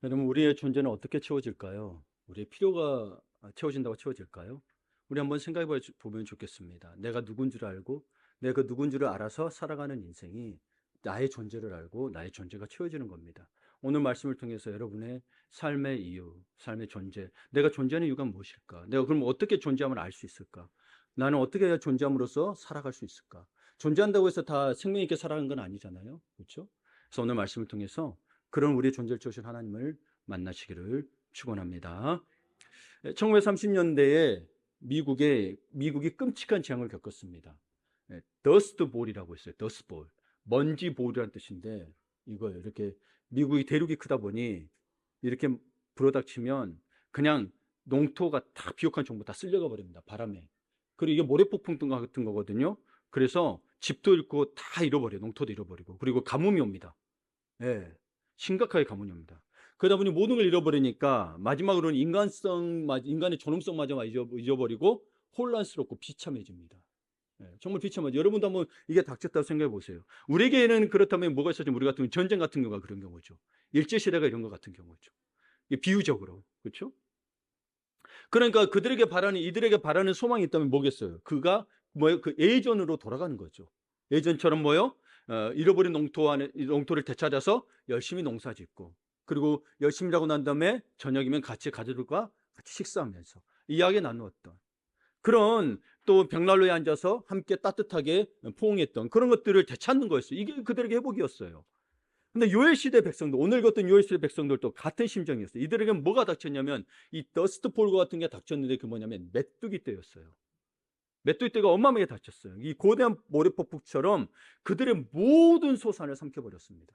여러분, 우리의 존재는 어떻게 채워질까요? 우리의 필요가 채워진다고 채워질까요? 우리 한번 생각해 보면 좋겠습니다. 내가 누군 줄 알고 내가 누군 줄을 알아서 살아가는 인생이 나의 존재를 알고 나의 존재가 채워지는 겁니다. 오늘 말씀을 통해서 여러분의 삶의 이유, 삶의 존재, 내가 존재하는 이유가 무엇일까? 내가 그럼 어떻게 존재함을 알 수 있을까? 나는 어떻게 해야 존재함으로써 살아갈 수 있을까? 존재한다고 해서 다 생명 있게 살아가는 건 아니잖아요. 그렇죠? 그래서 오늘 말씀을 통해서 그런 우리의 존재를 주신 하나님을 만나시기를 축원합니다. 1930년대에 미국이 끔찍한 재앙을 겪었습니다. 더스트 볼이라고 있어요. 더스트 볼. 먼지 볼이라는 뜻인데 이거예요. 이렇게 미국이 대륙이 크다 보니 이렇게 불어닥치면 그냥 농토가 다 비옥한 정보 다 쓸려가 버립니다. 바람에. 그리고 이게 모래폭풍 같은 거거든요. 그래서 집도 잃고 다 잃어버려요. 농토도 잃어버리고. 그리고 가뭄이 옵니다. 예, 심각하게 가문입니다. 그러다 보니 모든 걸 잃어버리니까 마지막으로는 인간의 존엄성마저 잊어버리고 혼란스럽고 비참해집니다. 예, 정말 비참하죠. 여러분도 한번 이게 닥쳤다고 생각해 보세요. 우리에게는 그렇다면 뭐가 있었지? 우리 같은 전쟁 같은 경우가 그런 경우죠. 일제시대가 이런 것 같은 경우죠. 비유적으로. 그렇죠? 그러니까 이들에게 바라는 소망이 있다면 뭐겠어요? 그가 뭐예요? 그 예전으로 돌아가는 거죠. 예전처럼 뭐요? 잃어버린 농토를 되찾아서 열심히 농사 짓고, 그리고 열심히 일하고 난 다음에 저녁이면 같이 가족들과 같이 식사하면서 이야기 나누었던 그런, 또 벽난로에 앉아서 함께 따뜻하게 포옹했던 그런 것들을 되찾는 거였어요. 이게 그들에게 회복이었어요. 근데 요엘 시대 백성들, 오늘 같은 요엘 시대 백성들도 같은 심정이었어요. 이들에게 뭐가 닥쳤냐면 이 더스트 폴과 같은 게 닥쳤는데 그 뭐냐면 메뚜기 떼였어요. 메뚜기 떼가 어마어마하게 닥쳤어요. 이 거대한 모래폭풍처럼 그들의 모든 소산을 삼켜버렸습니다.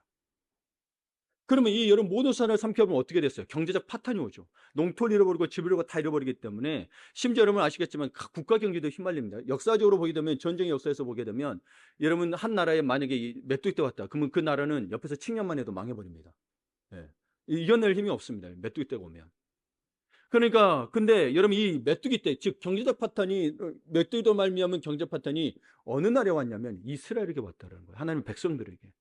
그러면 이 여러분 모든 소산을 삼켜버리면 어떻게 됐어요? 경제적 파탄이 오죠. 농토를 잃어버리고 집을 잃고 다 잃어버리기 때문에, 심지어 여러분 아시겠지만 국가 경제도 휘말립니다. 역사적으로 보게 되면, 전쟁의 역사에서 보게 되면, 여러분 한 나라에 만약에 이 메뚜기 떼 왔다. 그러면 그 나라는 옆에서 칭년만 해도 망해버립니다. 예. 이겨낼 힘이 없습니다. 메뚜기 떼가 오면. 그러니까 근데 여러분 이 메뚜기 떼, 즉 경제적 파탄이, 메뚜기도 말미암은 경제 파탄이 어느 나라에 왔냐면 이스라엘에게 왔다는 거예요. 하나님 백성들에게.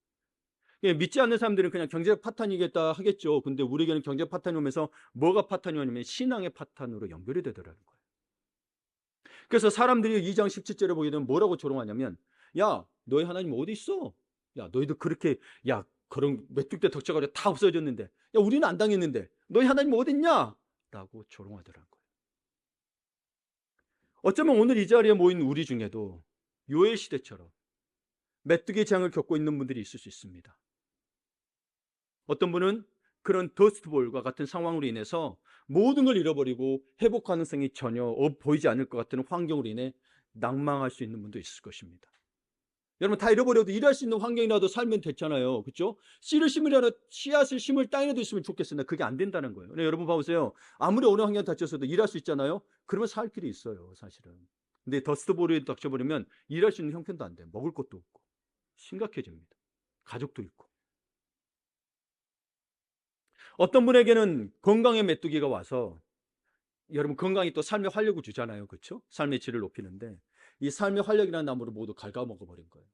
예, 믿지 않는 사람들은 그냥 경제적 파탄이겠다 하겠죠. 근데 우리에게는 경제 파탄이 오면서 뭐가 파탄이 오냐면 신앙의 파탄으로 연결이 되더라는 거예요. 그래서 사람들이 2장 17절에 보게 되면 뭐라고 조롱하냐면, 야, 너희 하나님 어디 있어? 야, 너희도 그렇게, 야, 그런 메뚜기 때 덕쳐가지고 다 없어졌는데, 야, 우리는 안 당했는데, 너희 하나님 어디 있냐? 라고 조롱하더라는 거예요. 어쩌면 오늘 이 자리에 모인 우리 중에도 요엘 시대처럼 메뚜기 재앙을 겪고 있는 분들이 있을 수 있습니다. 어떤 분은 그런 더스트볼과 같은 상황으로 인해서 모든 걸 잃어버리고 회복 가능성이 전혀 보이지 않을 것 같은 환경으로 인해 낭망할 수 있는 분도 있을 것입니다. 여러분 다 잃어버려도 일할 수 있는 환경이라도 살면 됐잖아요. 그렇죠? 씨앗을 심을 땅이라도 있으면 좋겠습니다. 그게 안 된다는 거예요. 근데 여러분 봐보세요. 아무리 어느 환경에 닥쳤어도 일할 수 있잖아요. 그러면 살 길이 있어요, 사실은. 근데 더스트볼에 닥쳐버리면 일할 수 있는 형편도 안 돼. 먹을 것도 없고 심각해집니다. 가족도 있고. 어떤 분에게는 건강의 메뚜기가 와서, 여러분 건강이 또 삶의 활력을 주잖아요. 그렇죠? 삶의 질을 높이는데 이 삶의 활력이라는 나무를 모두 갉아먹어 버린 거예요.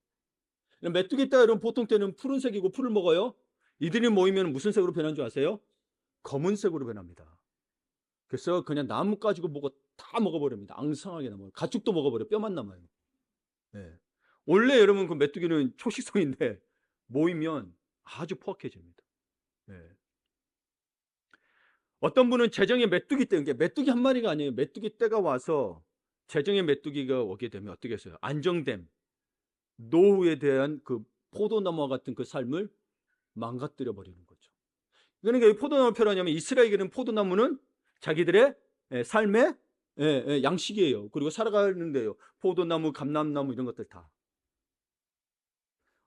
메뚜기 떼 여러분 보통 때는 푸른색이고 풀을 먹어요. 이들이 모이면 무슨 색으로 변하는 줄 아세요? 검은색으로 변합니다. 그래서 그냥 나무 가지고 뭐고 다 먹어버립니다. 앙상하게 남아요. 가축도 먹어버려. 뼈만 남아요. 네. 원래 여러분 그 메뚜기는 초식성인데 모이면 아주 포악해집니다. 네. 어떤 분은 재정의 메뚜기 떼, 게 메뚜기 한 마리가 아니에요. 메뚜기 떼가 와서 재정의 메뚜기가 오게 되면 어떻게 했어요? 안정됨, 노후에 대한 그 포도나무와 같은 그 삶을 망가뜨려 버리는 거죠. 그러니까 이 포도나무 표현하냐면 이스라엘에게는 포도나무는 자기들의 삶의 양식이에요. 그리고 살아가는데요. 포도나무, 감람나무 이런 것들 다.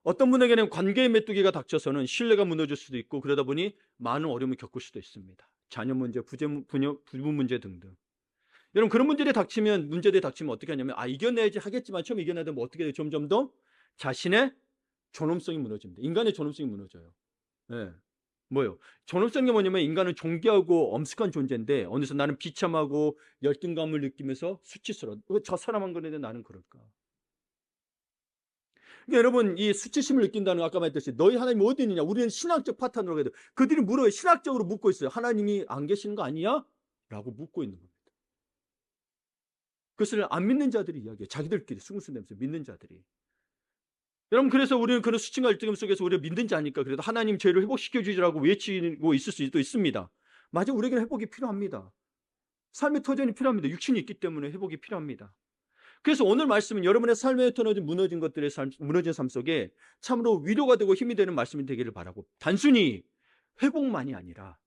어떤 분에게는 관계의 메뚜기가 닥쳐서는 신뢰가 무너질 수도 있고, 그러다 보니 많은 어려움을 겪을 수도 있습니다. 자녀 문제, 부부 문제 등등. 여러분 그런 문제들이 닥치면 어떻게 하냐면, 이겨내야지 하겠지만 처음 이겨내다 뭐 어떻게 돼요? 점점 더 자신의 존엄성이 무너집니다. 인간의 존엄성이 무너져요. 예. 뭐요? 존엄성이 뭐냐면 인간은 존귀하고 엄숙한 존재인데 어느새 나는 비참하고 열등감을 느끼면서 수치스러워. 왜 저 사람 한 건데 나는 그럴까? 그러니까 여러분, 이 수치심을 느낀다는 거 아까 말했듯이 너희 하나님이 어디 있느냐? 우리는 신학적 파탄으로 가야 돼. 그들이 물어요. 신학적으로 묻고 있어요. 하나님이 안 계시는 거 아니야? 라고 묻고 있는 겁니다. 그것을 안 믿는 자들이 이야기해요. 자기들끼리 숭숭대면서 믿는 자들이. 여러분, 그래서 우리는 그런 수치와 갈등 속에서 우리가 믿는 자니까 그래도 하나님 죄를 회복시켜 주시라고 외치고 있을 수도 있습니다. 맞아, 우리에게는 회복이 필요합니다. 삶의 터전이 필요합니다. 육신이 있기 때문에 회복이 필요합니다. 그래서 오늘 말씀은 여러분의 삶의 터전이 무너진 것들의 무너진 삶 속에 참으로 위로가 되고 힘이 되는 말씀이 되기를 바라고, 단순히 회복만이 아니라,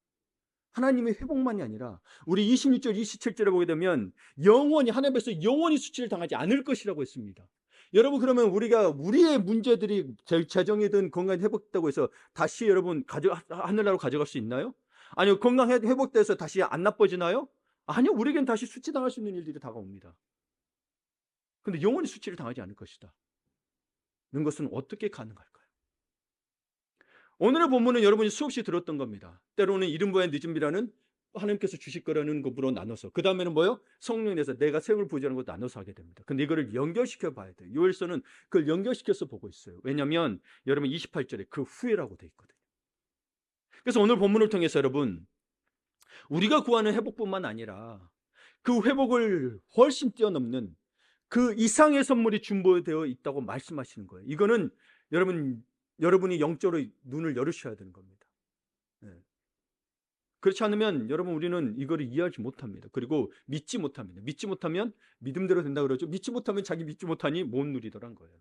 하나님의 회복만이 아니라 우리 26절 27절에 보게 되면 영원히 하나님 앞에서 영원히 수치를 당하지 않을 것이라고 했습니다. 여러분, 그러면 우리가 우리의 문제들이 재정이든 건강이 회복됐다고 해서 다시 여러분 하늘나라로 가져갈 수 있나요? 아니요. 건강 회복돼서 다시 안 나빠지나요? 아니요. 우리에겐 다시 수치 당할 수 있는 일들이 다가옵니다. 근데 영원히 수치를 당하지 않을 것이다. 이런 것은 어떻게 가능할까요? 오늘의 본문은 여러분이 수없이 들었던 겁니다. 때로는 이른바의 늦음이라는 하나님께서 주실 거라는 것으로 나눠서, 그 다음에는 뭐요? 성령에서 내가 생을 부여하는 것도 나눠서 하게 됩니다. 근데 이거를 연결시켜 봐야 돼요. 요엘서는 그걸 연결시켜서 보고 있어요. 왜냐하면 여러분 28절에 그 후에라고 돼 있거든요. 그래서 오늘 본문을 통해서 여러분, 우리가 구하는 회복뿐만 아니라 그 회복을 훨씬 뛰어넘는 그 이상의 선물이 준비되어 있다고 말씀하시는 거예요. 이거는 여러분이 영적으로 눈을 열으셔야 되는 겁니다. 네. 그렇지 않으면 여러분, 우리는 이거를 이해하지 못합니다. 그리고 믿지 못합니다. 믿지 못하면 믿음대로 된다 그러죠. 믿지 못하면 자기 믿지 못하니 못 누리더란 거예요.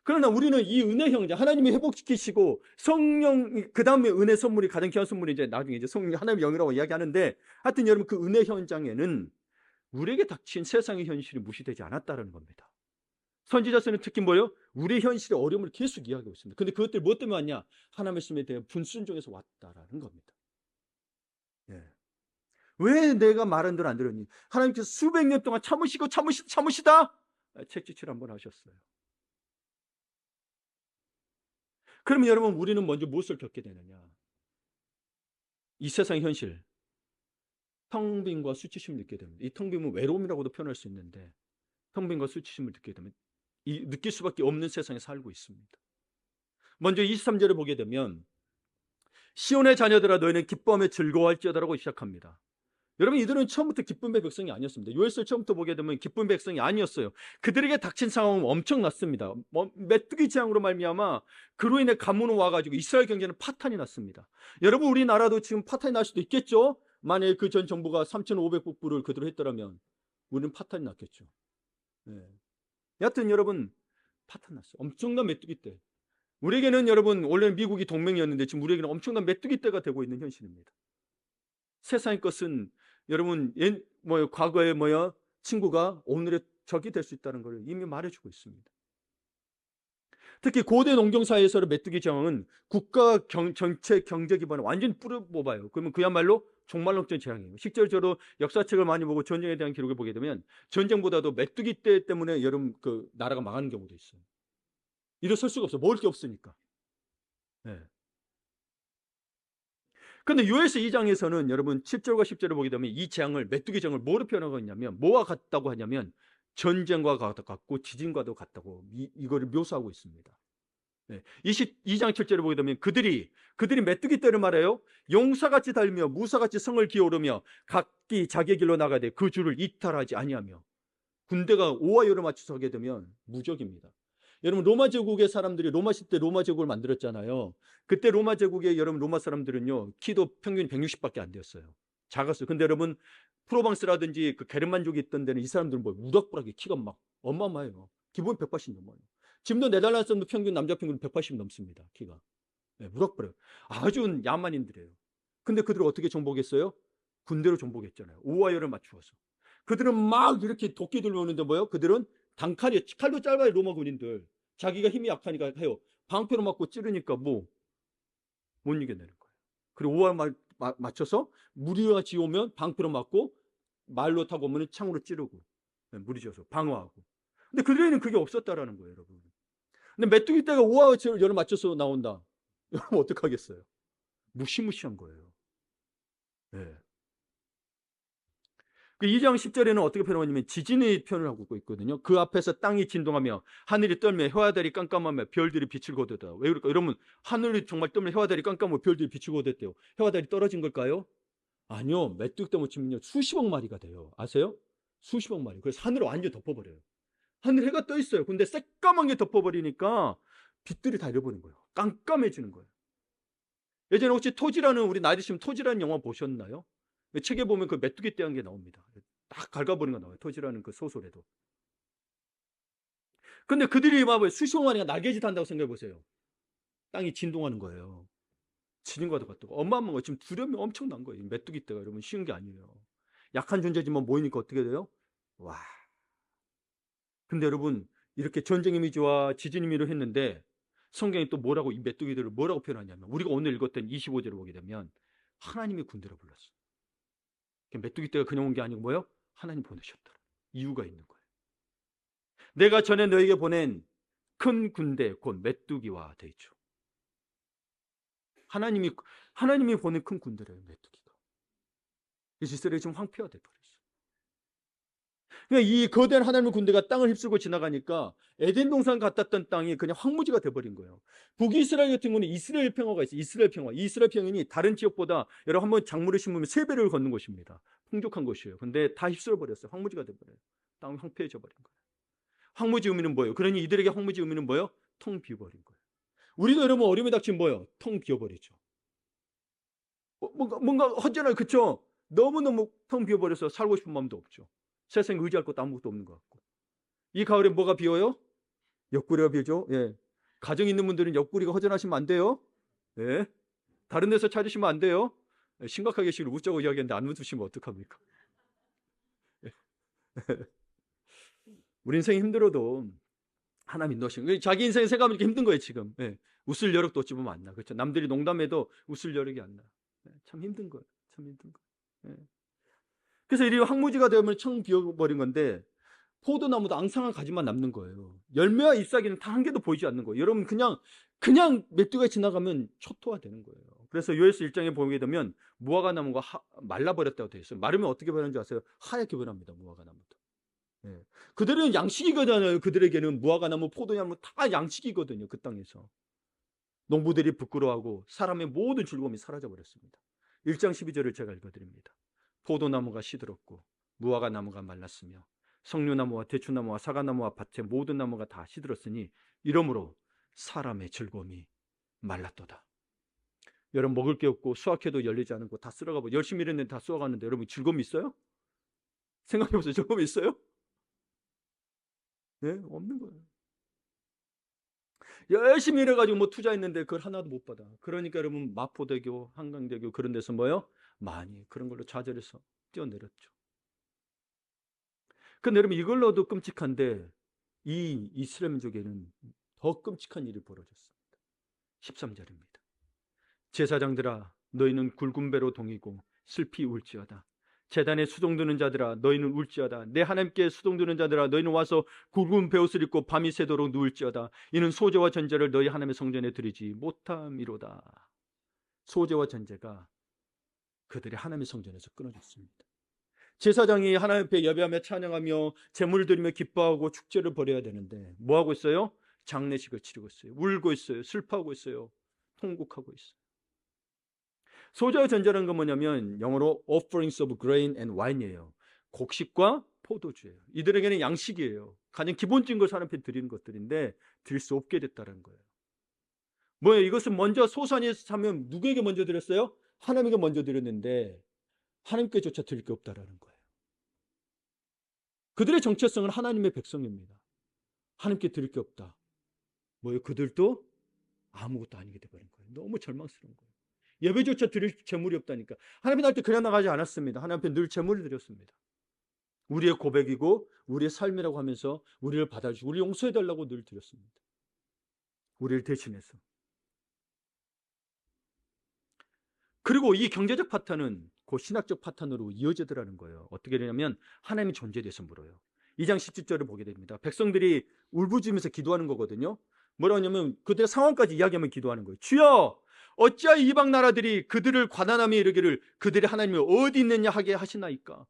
그러나 우리는 이 은혜 형제, 하나님이 회복시키시고 성령, 그 다음에 은혜 선물이 가장 귀한 선물이 이제 나중에 이제 성령, 하나님의 영이라고 이야기하는데, 하여튼 여러분, 그 은혜 현장에는 우리에게 닥친 세상의 현실이 무시되지 않았다라는 겁니다. 선지자서는 특히 뭐예요? 우리의 현실의 어려움을 계속 이야기하고 있습니다. 근데 그것들이 무엇 때문에 왔냐? 하나님의 말씀에 대한 분순종에서 왔다라는 겁니다. 예. 왜 내가 말한 대로 안 들었니? 하나님께서 수백 년 동안 참으시다 책지칠 한번 하셨어요. 그러면 여러분, 우리는 먼저 무엇을 겪게 되느냐? 이 세상의 현실, 텅 빈과 수치심을 느끼게 됩니다. 이 텅 빈은 외로움이라고도 표현할 수 있는데, 텅 빈과 수치심을 느끼게 되면 느낄 수밖에 없는 세상에 살고 있습니다. 먼저 23절을 보게 되면 시온의 자녀들아 너희는 기뻐하며 즐거워할지어다라고 시작합니다. 여러분, 이들은 처음부터 기쁨의 백성이 아니었습니다. 요엘서 처음부터 보게 되면 기쁨의 백성이 아니었어요. 그들에게 닥친 상황은 엄청났습니다. 메뚜기 재앙으로 말미암아 그로 인해 가뭄이 와가지고 이스라엘 경제는 파탄이 났습니다. 여러분, 우리나라도 지금 파탄이 날 수도 있겠죠. 만약에 그 전 정부가 3,500북불을 그대로 했더라면 우리는 파탄이 났겠죠. 네. 여하튼 여러분, 파탄 났어요. 엄청난 메뚜기 때. 우리에게는 여러분, 원래는 미국이 동맹이었는데 지금 우리에게는 엄청난 메뚜기 때가 되고 있는 현실입니다. 세상의 것은 여러분, 과거의 친구가 오늘의 적이 될 수 있다는 걸 이미 말해주고 있습니다. 특히 고대 농경사회에서의 메뚜기 재앙은 국가 전체 경제 기반을 완전히 뿌려뽑아요. 그러면 그야말로 종말론적 재앙이에요. 실제로 역사책을 많이 보고 전쟁에 대한 기록을 보게 되면 전쟁보다도 메뚜기 때 때문에 여러분 그 나라가 망하는 경우도 있어요. 일어설 수가 없어. 먹을 게 없으니까. 네. 그런데 요엘서 2장에서는 여러분 7절과 10절을 보게 되면 이 재앙을, 메뚜기 재앙을 뭐로 표현하고 있냐면, 뭐와 같다고 하냐면 전쟁과 같고 지진과도 같다고 이거를 묘사하고 있습니다. 네. 22장 7절을 보게 되면 그들이 메뚜기 떼를 말해요. 용사같이 달며 무사같이 성을 기어오르며 각기 자기 길로 나가되 그 줄을 이탈하지 아니하며. 군대가 오와 열을 맞춰서 하게 되면 무적입니다. 여러분, 로마 제국의 사람들이 로마 시대 로마 제국을 만들었잖아요. 그때 로마 제국의 여러분 로마 사람들은요, 키도 평균 160밖에 안 되었어요. 작았어요. 근데 여러분, 프로방스라든지 그 게르만족이 있던 데는 이 사람들은 뭐 우락부락이 키가 막 어마어마해요. 기본 180 넘어요. 지금도 네덜란드 평균 남자 평균 180 넘습니다. 키가. 네, 우락부락. 아주 야만인들이에요. 근데 그들을 어떻게 정복했어요? 군대로 정복했잖아요. 오와열을 맞추어서. 그들은 막 이렇게 도끼들로 오는데 그들은 단칼이, 칼도 짧아요. 로마 군인들. 자기가 힘이 약하니까 해요. 방패로 맞고 찌르니까 못 이겨내는 거예요. 그리고 오와 맞춰서 무리가 지오면 방패로 맞고 말로 타고 오면 창으로 찌르고 무리져서 방어하고. 근데 그들에는 그게 없었다라는 거예요, 여러분. 근데 메뚜기 떼가 오와 열을 맞춰서 나온다. 여러분 어떡하겠어요? 무시무시한 거예요. 네. 그 2장 10절에는 어떻게 표현하냐면 지진의 표현을 하고 있거든요. 그 앞에서 땅이 진동하며 하늘이 떨며 해와달이 깜깜하며 별들이 빛을 거두다. 왜 그럴까? 여러분, 하늘이 정말 떨며 해와달이 깜깜하고 별들이 빛을 거뒀대요. 해와달이 떨어진 걸까요? 아니요. 메뚜기 때문에 치면요 수십억 마리가 돼요. 아세요? 수십억 마리. 그래서 하늘을 완전히 덮어버려요. 하늘 해가 떠 있어요. 근데 새까만 게 덮어버리니까 빛들이 다 잃어버리는 거예요. 깜깜해지는 거예요. 예전에 혹시 토지라는, 우리 나이 드시면 토지라는 영화 보셨나요? 책에 보면 그 메뚜기 떼한 게 나옵니다. 딱 갉아버리는 거 나와요. 토지라는 그 소설에도. 근데 그들이 막 수십억 마리가 날개짓 한다고 생각해 보세요. 땅이 진동하는 거예요. 지진과도 같고 어마어마한 거. 지금 두려움이 엄청난 거예요. 메뚜기 떼가 여러분 쉬운 게 아니에요. 약한 존재지만 모이니까 어떻게 돼요? 와. 근데 여러분, 이렇게 전쟁 이미지와 지진 이미지로 했는데 성경이 또 뭐라고, 이 메뚜기들을 뭐라고 표현하냐면, 우리가 오늘 읽었던 25절을 보게 되면 하나님의 군대로 불렀어요. 메뚜기 떼가 그냥 온 게 아니고 뭐예요? 하나님 보내셨다. 이유가 있는 거예요. 내가 전에 너에게 보낸 큰 군대, 곧 메뚜기와 돼 있죠. 하나님이 보낸 큰 군대래요, 메뚜기가. 이스라엘이 지금 황폐화 돼 버렸어요. 그러니까 이 거대한 하나님의 군대가 땅을 휩쓸고 지나가니까 에덴 동산 같았던 땅이 그냥 황무지가 돼버린 거예요. 북이스라엘 같은 경우는 이스라엘 평화가 있어요. 이스라엘 평화. 이스라엘 평화이 다른 지역보다, 여러분 한번 작물을 심으면 3배를 걷는 것입니다. 풍족한 것이에요. 근데 다 휩쓸어 버렸어요. 황무지가 돼버려요. 땅이 황폐해져 버린 거예요. 황무지 의미는 뭐예요? 그러니 이들에게 황무지 의미는 뭐예요? 텅 비어버린 거예요. 우리도 여러분 어려움에 닥치면 뭐예요? 텅 비어버리죠. 뭔가 허전하게, 그쵸? 너무너무 텅 비어버려서 살고 싶은 마음도 없죠. 세상에 의지할 것도 아무것도 없는 것 같고. 이 가을에 뭐가 비어요? 옆구리가 비죠. 예. 가정 있는 분들은 옆구리가 허전하시면 안 돼요. 예. 다른 데서 찾으시면 안 돼요. 심각하게 지금 웃자고 이야기했는데 안 웃으시면 어떡합니까? 우리 인생이 힘들어도 하나님 인도하시는, 자기 인생 생각하면 이렇게 힘든 거예요 지금. 예. 웃을 여력도 어찌 보면 안 나. 그렇죠? 남들이 농담해도 웃을 여력이 안 나. 참 힘든 거예요. 참 힘든 거예요. 예. 그래서 이 황무지가 되면 청 비어버린 건데, 포도나무도 앙상한 가지만 남는 거예요. 열매와 잎사귀는 다 한 개도 보이지 않는 거예요. 여러분 그냥 메뚜기가 지나가면 초토화되는 거예요. 그래서 요에스 1장에 보게 되면 무화과 나무가 말라버렸다고 되어 있어요. 마르면 어떻게 변하는지 아세요? 하얗게 변합니다. 무화과 나무도. 예. 그들은 양식이거든요. 그들에게는 무화과 나무, 포도나무 다 양식이거든요. 그 땅에서. 농부들이 부끄러워하고 사람의 모든 즐거움이 사라져버렸습니다. 1장 12절을 제가 읽어드립니다. 포도나무가 시들었고 무화과 나무가 말랐으며 석류나무와 대추나무와 사과나무와 밭의 모든 나무가 다 시들었으니 이러므로 사람의 즐거움이 말랐도다. 여러분, 먹을 게 없고 수확해도 열리지 않고 다 쓸어가고, 열심히 일했는데 다 쏘아갔는데 여러분 즐거움이 있어요? 생각해보세요. 즐거움이 있어요? 네, 없는 거예요. 열심히 일해가지고 뭐 투자했는데 그걸 하나도 못 받아. 그러니까 여러분 마포대교, 한강대교 그런 데서 뭐요? 많이 그런 걸로 좌절해서 뛰어내렸죠. 근데 여러분 이걸로도 끔찍한데 이 이스라엘 민족에는 더 끔찍한 일이 벌어졌습니다. 13절입니다. 제사장들아 너희는 굵은 배로 동이고 슬피 울지어다. 제단에 수종드는 자들아 너희는 울지어다. 내 하나님께 수종드는 자들아 너희는 와서 굵은 베옷을 입고 밤이 새도록 누울지어다. 이는 소제와 전제를 너희 하나님의 성전에 드리지 못함이로다. 소제와 전제가 그들의 하나님의 성전에서 끊어졌습니다. 제사장이 하나님 앞에 예배하며 찬양하며 제물을 드리며 기뻐하고 축제를 벌여야 되는데 뭐하고 있어요? 장례식을 치르고 있어요. 울고 있어요. 슬퍼하고 있어요. 통곡하고 있어요. 소제와 전제라는 건 뭐냐면 영어로 offerings of grain and wine이에요. 곡식과 포도주예요. 이들에게는 양식이에요. 가장 기본적인 것을 하나님 앞에 드리는 것들인데 드릴 수 없게 됐다는 거예요. 뭐예요? 이것은 먼저 소산에서 사면 누구에게 먼저 드렸어요? 하나님에게 먼저 드렸는데 하나님께조차 드릴 게 없다라는 거예요. 그들의 정체성은 하나님의 백성입니다. 하나님께 드릴 게 없다. 뭐예요? 그들도 아무것도 아니게 돼버린 거예요. 너무 절망스러운 거예요. 예배조차 드릴 재물이 없다니까. 하나님 날 때 그냥 나가지 않았습니다. 하나님 앞에 늘 재물을 드렸습니다. 우리의 고백이고 우리의 삶이라고 하면서 우리를 받아주고 우리 용서해달라고 늘 드렸습니다. 우리를 대신해서. 그리고 이 경제적 파탄은 그 신학적 파탄으로 이어지더라는 거예요. 어떻게 되냐면 하나님의 존재에 대해서 물어요. 2장 17절을 보게 됩니다. 백성들이 울부짖으면서 기도하는 거거든요. 뭐라고 하냐면 그들의 상황까지 이야기하면 기도하는 거예요. 주여 어찌하여 이방 나라들이 그들을 가난함에 이르기를 그들의 하나님이 어디 있느냐 하게 하시나이까.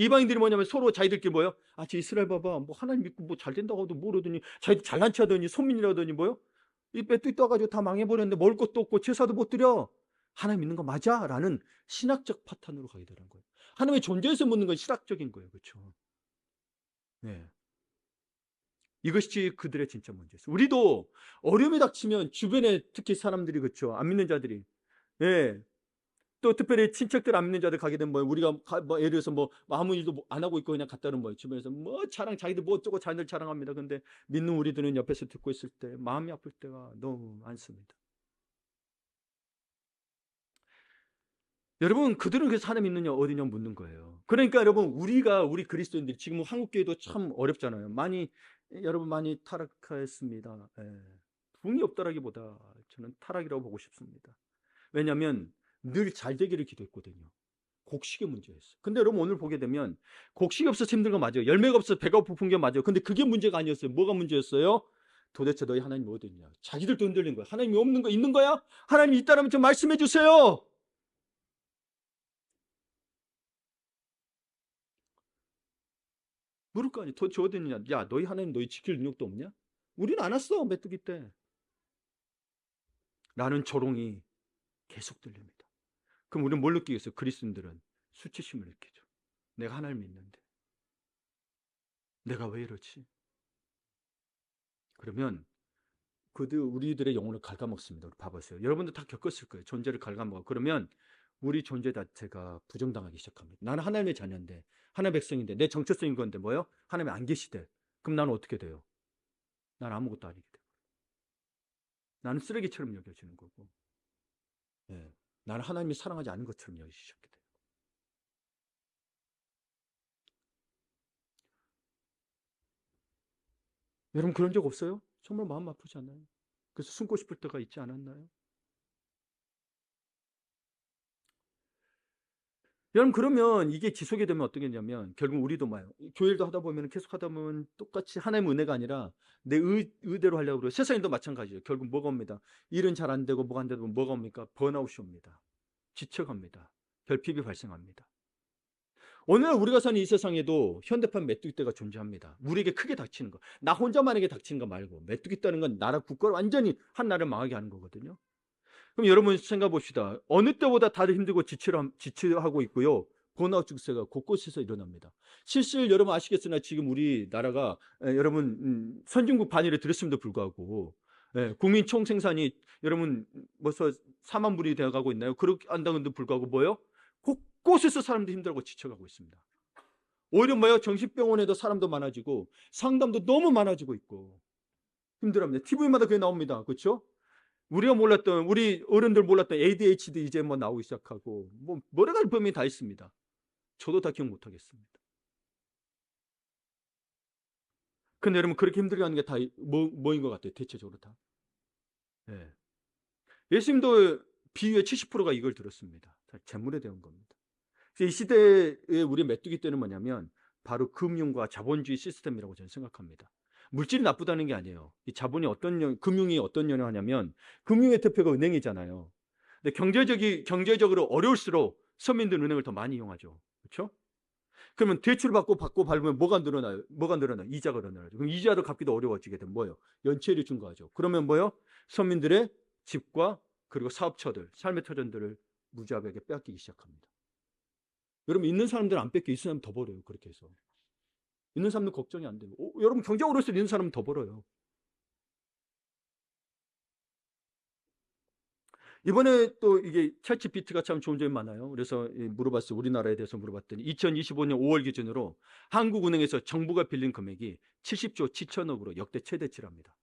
이방인들이 뭐냐면 서로 자기들끼리 뭐요? 아, 저 이스라엘 봐봐. 뭐 하나님 믿고 뭐 잘 된다고 하도 모르더니 자기들 잘난 체 하더니 손민이라더니 뭐요? 이 빼뚜기 떠가지고 다 망해버렸는데 먹을 것도 없고 제사도 못 드려. 하나님 믿는 거 맞아? 라는 신학적 파탄으로 가게 되는 거예요. 하나님의 존재에서 묻는 건 신학적인 거예요. 그렇죠? 네. 이것이 그들의 진짜 문제였어요. 우리도 어려움이 닥치면 주변에 특히 사람들이 그렇죠. 안 믿는 자들이 예. 또 특별히 친척들 안 믿는 자들 가게 되면 뭐 우리가 뭐 예를 들어서 뭐 아무 일도 안 하고 있고 그냥 갔다는 거예요. 주변에서 뭐 자랑 자기들 뭐 어쩌고 자기들 자랑합니다. 근데 믿는 우리들은 옆에서 듣고 있을 때 마음이 아플 때가 너무 많습니다. 여러분 그들은 그래서 하나님 있느냐 어디냐 묻는 거예요. 그러니까 여러분 우리 그리스도인들이 지금 한국 교회도 참 어렵잖아요. 여러분 많이 타락했습니다. 예. 붕이 없다라기보다 저는 타락이라고 보고 싶습니다. 왜냐하면 늘 잘 되기를 기도했거든요. 곡식의 문제였어요. 근데 여러분 오늘 보게 되면 곡식이 없어서 힘든 거 맞아요. 열매가 없어서 배가 고픈 게 맞아요. 근데 그게 문제가 아니었어요. 뭐가 문제였어요? 도대체 너희 하나님이 어디 있냐? 자기들도 흔들린 거야. 하나님이 없는 거 있는 거야? 하나님이 있다면 좀 말씀해 주세요. 물을 거 아니야. 도대체 어디 있느냐? 야, 너희 하나님 너희 지킬 능력도 없냐? 우리는 안 왔어. 메뚜기 때. 라는 조롱이 계속 들립니다. 그럼 우리는 뭘 느끼겠어요? 그리스도인들은 수치심을 느끼죠. 내가 하나님 믿는데 내가 왜 이러지? 그러면 우리들의 영혼을 갉아먹습니다. 봐보세요. 여러분도 다 겪었을 거예요. 존재를 갉아먹어. 그러면 우리 존재 자체가 부정당하기 시작합니다. 나는 하나님의 자녀인데, 하나님의 백성인데, 내 정체성인 건데 뭐요? 하나님이 안 계시대. 그럼 나는 어떻게 돼요? 나는 아무것도 아니게 돼요. 나는 쓰레기처럼 여겨지는 거고, 예. 나는 하나님이 사랑하지 않은 것처럼 여기기 시작해 돼요. 여러분 그런 적 없어요? 정말 마음 아프지 않나요? 그래서 숨고 싶을 때가 있지 않았나요? 여러분 그러면 이게 지속이 되면 어떻게 되냐면 결국 우리도 봐요. 교회도 하다 보면 계속 하다 보면 똑같이 하나님의 은혜가 아니라 내 의대로 하려고 그래요. 세상에도 마찬가지예요. 결국 뭐가 옵니다. 일은 잘 안 되고 뭐가 안 되고 뭐가 옵니까? 번아웃이 옵니다. 지쳐갑니다. 결핍이 발생합니다. 오늘 우리가 사는 이 세상에도 현대판 메뚜기떼가 존재합니다. 우리에게 크게 닥치는 거. 나 혼자만에게 닥치는 거 말고 메뚜기떼는 건 나라 국가를 완전히 한 나라를 망하게 하는 거거든요. 그럼 여러분 생각해 봅시다. 어느 때보다 다들 힘들고 지치하고 있고요. 번아웃 증세가 곳곳에서 일어납니다. 실실 여러분 아시겠으나 지금 우리나라가 여러분 선진국 반열에 들었음에도 불구하고 국민 총생산이 여러분 벌써 4만 불이 되어가고 있나요? 그렇게 한다는데도 불구하고 뭐요? 곳곳에서 사람들이 힘들고 지쳐가고 있습니다. 오히려 뭐요? 정신병원에도 사람도 많아지고 상담도 너무 많아지고 있고 힘들합니다. TV마다 그게 나옵니다. 그렇죠? 우리 어른들 몰랐던 ADHD 이제 뭐 나오기 시작하고, 뭐, 여러 가지 범위 다 있습니다. 저도 다 기억 못 하겠습니다. 근데 여러분, 그렇게 힘들게 하는 게 다 뭐인 것 같아요? 대체적으로 다. 예. 예수님도 비유의 70%가 이걸 들었습니다. 다 재물에 대한 겁니다. 이 시대에 우리 메뚜기 때는 뭐냐면, 바로 금융과 자본주의 시스템이라고 저는 생각합니다. 물질이 나쁘다는 게 아니에요. 이 자본이 금융이 어떤 영향하냐면, 금융의 대표가 은행이잖아요. 근데 경제적으로 어려울수록 서민들은 은행을 더 많이 이용하죠. 그렇죠? 그러면 대출 받고 밟으면 뭐가 늘어나요? 뭐가 늘어나요? 이자가 늘어나요. 그럼 이자도 갚기도 어려워지게 되면 뭐예요? 연체율이 증가하죠. 그러면 뭐예요? 서민들의 집과 그리고 사업처들, 삶의 터전들을 무자비하게 빼앗기기 시작합니다. 여러분 있는 사람들은 안 뺏겨, 있는 사람은 더 벌어요. 그렇게 해서. 있는 사람은 걱정이 안 돼요. 여러분 경제적으로 있는 사람은 더 벌어요. 이번에 또 이게 챗GPT가 참 좋은 점이 많아요. 그래서 물어봤어요. 우리나라에 대해서 물어봤더니 2025년 5월 기준으로 한국은행에서 정부가 빌린 금액이 70조 7천억으로 역대 최대치랍니다.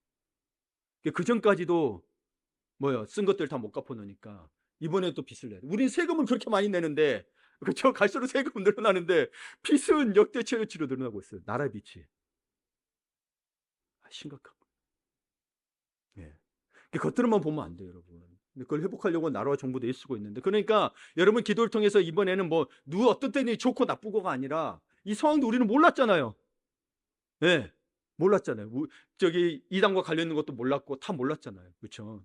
그 전까지도 뭐요? 쓴 것들 다 못 갚아놓으니까 이번에 또 빚을 내요. 우린 세금을 그렇게 많이 내는데 그렇죠? 갈수록 세금 늘어나는데 빚은 역대 최대치로 늘어나고 있어요. 나라 빚이. 심각한 거예요. 예. 겉으로만 보면 안 돼요, 여러분. 그걸 회복하려고 나라와 정부도 애쓰고 있는데. 그러니까 여러분 기도를 통해서 이번에는 뭐 누구 어떤 때는 좋고 나쁘고가 아니라 이 상황도 우리는 몰랐잖아요. 예. 몰랐잖아요. 저기 이당과 관련 있는 것도 몰랐고 다 몰랐잖아요. 그렇죠?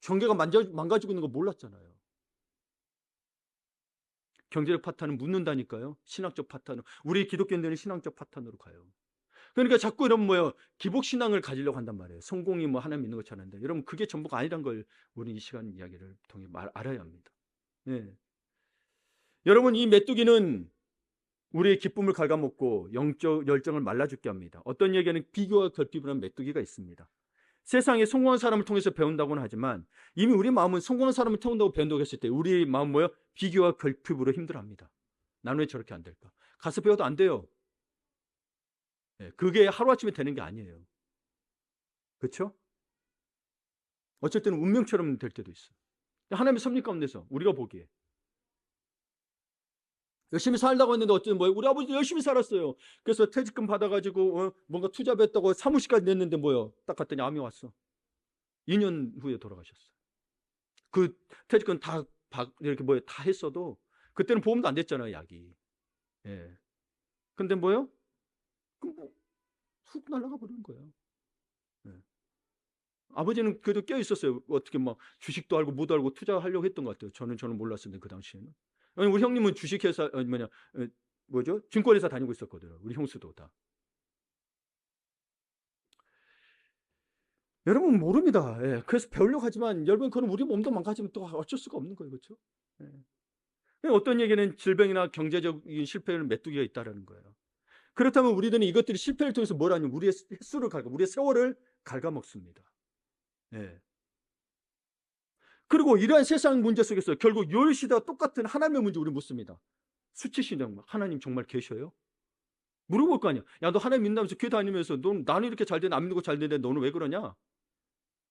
경계가 망가지고 있는 거 몰랐잖아요. 경제적 파탄은 묻는다니까요. 신학적 파탄은. 우리 기독교인들은 신앙적 파탄으로 가요. 그러니까 자꾸 이런 뭐예요. 기복신앙을 가지려고 한단 말이에요. 성공이 뭐 하나님 믿는 것처럼 하는데 여러분 그게 전부가 아니란 걸 우리 이 시간 이야기를 통해 알아야 합니다. 네. 여러분 이 메뚜기는 우리의 기쁨을 갉아먹고 영적 열정을 말라죽게 합니다. 어떤 얘기는 비교와 결핍을 한 메뚜기가 있습니다. 세상에 성공한 사람을 통해서 배운다고는 하지만 이미 우리 마음은 성공한 사람을 태운다고 배운다고 했을 때 우리 마음 뭐예요? 비교와 결핍으로 힘들어합니다. 나는 왜 저렇게 안 될까? 가서 배워도 안 돼요. 그게 하루아침에 되는 게 아니에요. 그렇죠? 어쩔 때는 운명처럼 될 때도 있어요. 하나님의 섭리 가운데서 우리가 보기에 열심히 살다고 했는데 어쨌든 뭐예요? 우리 아버지 열심히 살았어요. 그래서 퇴직금 받아가지고 뭔가 투자했다고 사무실까지 냈는데 뭐예요? 딱 갔더니 암이 왔어. 2년 후에 돌아가셨어요. 그 퇴직금 다 이렇게 뭐예요? 다 했어도 그때는 보험도 안 됐잖아요, 약이. 예. 근데 뭐예요? 그럼 훅 날아가 버리는 거예요. 예. 아버지는 그래도 깨어 있었어요. 어떻게 막 주식도 알고 뭐도 알고 투자하려고 했던 것 같아요. 저는 몰랐었는데 그 당시에는. 아니, 우리 형님은 주식회사 뭐죠? 증권회사 다니고 있었거든요. 우리 형수도 다. 여러분 모릅니다. 예. 그래서 배우려고 하지만 여러분 그건 우리 몸도 망가지면 또 어쩔 수가 없는 거예요. 그렇죠? 예. 어떤 얘기는 질병이나 경제적인 실패에는 메뚜기가 있다라는 거예요. 그렇다면 우리들은 이것들이 실패를 통해서 뭘 하냐면 우리의 횟수를 우리의 세월을 갉아먹습니다. 예. 그리고 이러한 세상 문제 속에서 결국 요 시대와 똑같은 하나님의 문제 우리 묻습니다. 수치신앙 하나님 정말 계셔요? 물어볼 거 아니야. 야, 너 하나님 믿는다면서 교회 다니면서 나는 이렇게 잘 되는데 안 믿고 잘 되는데 너는 왜 그러냐?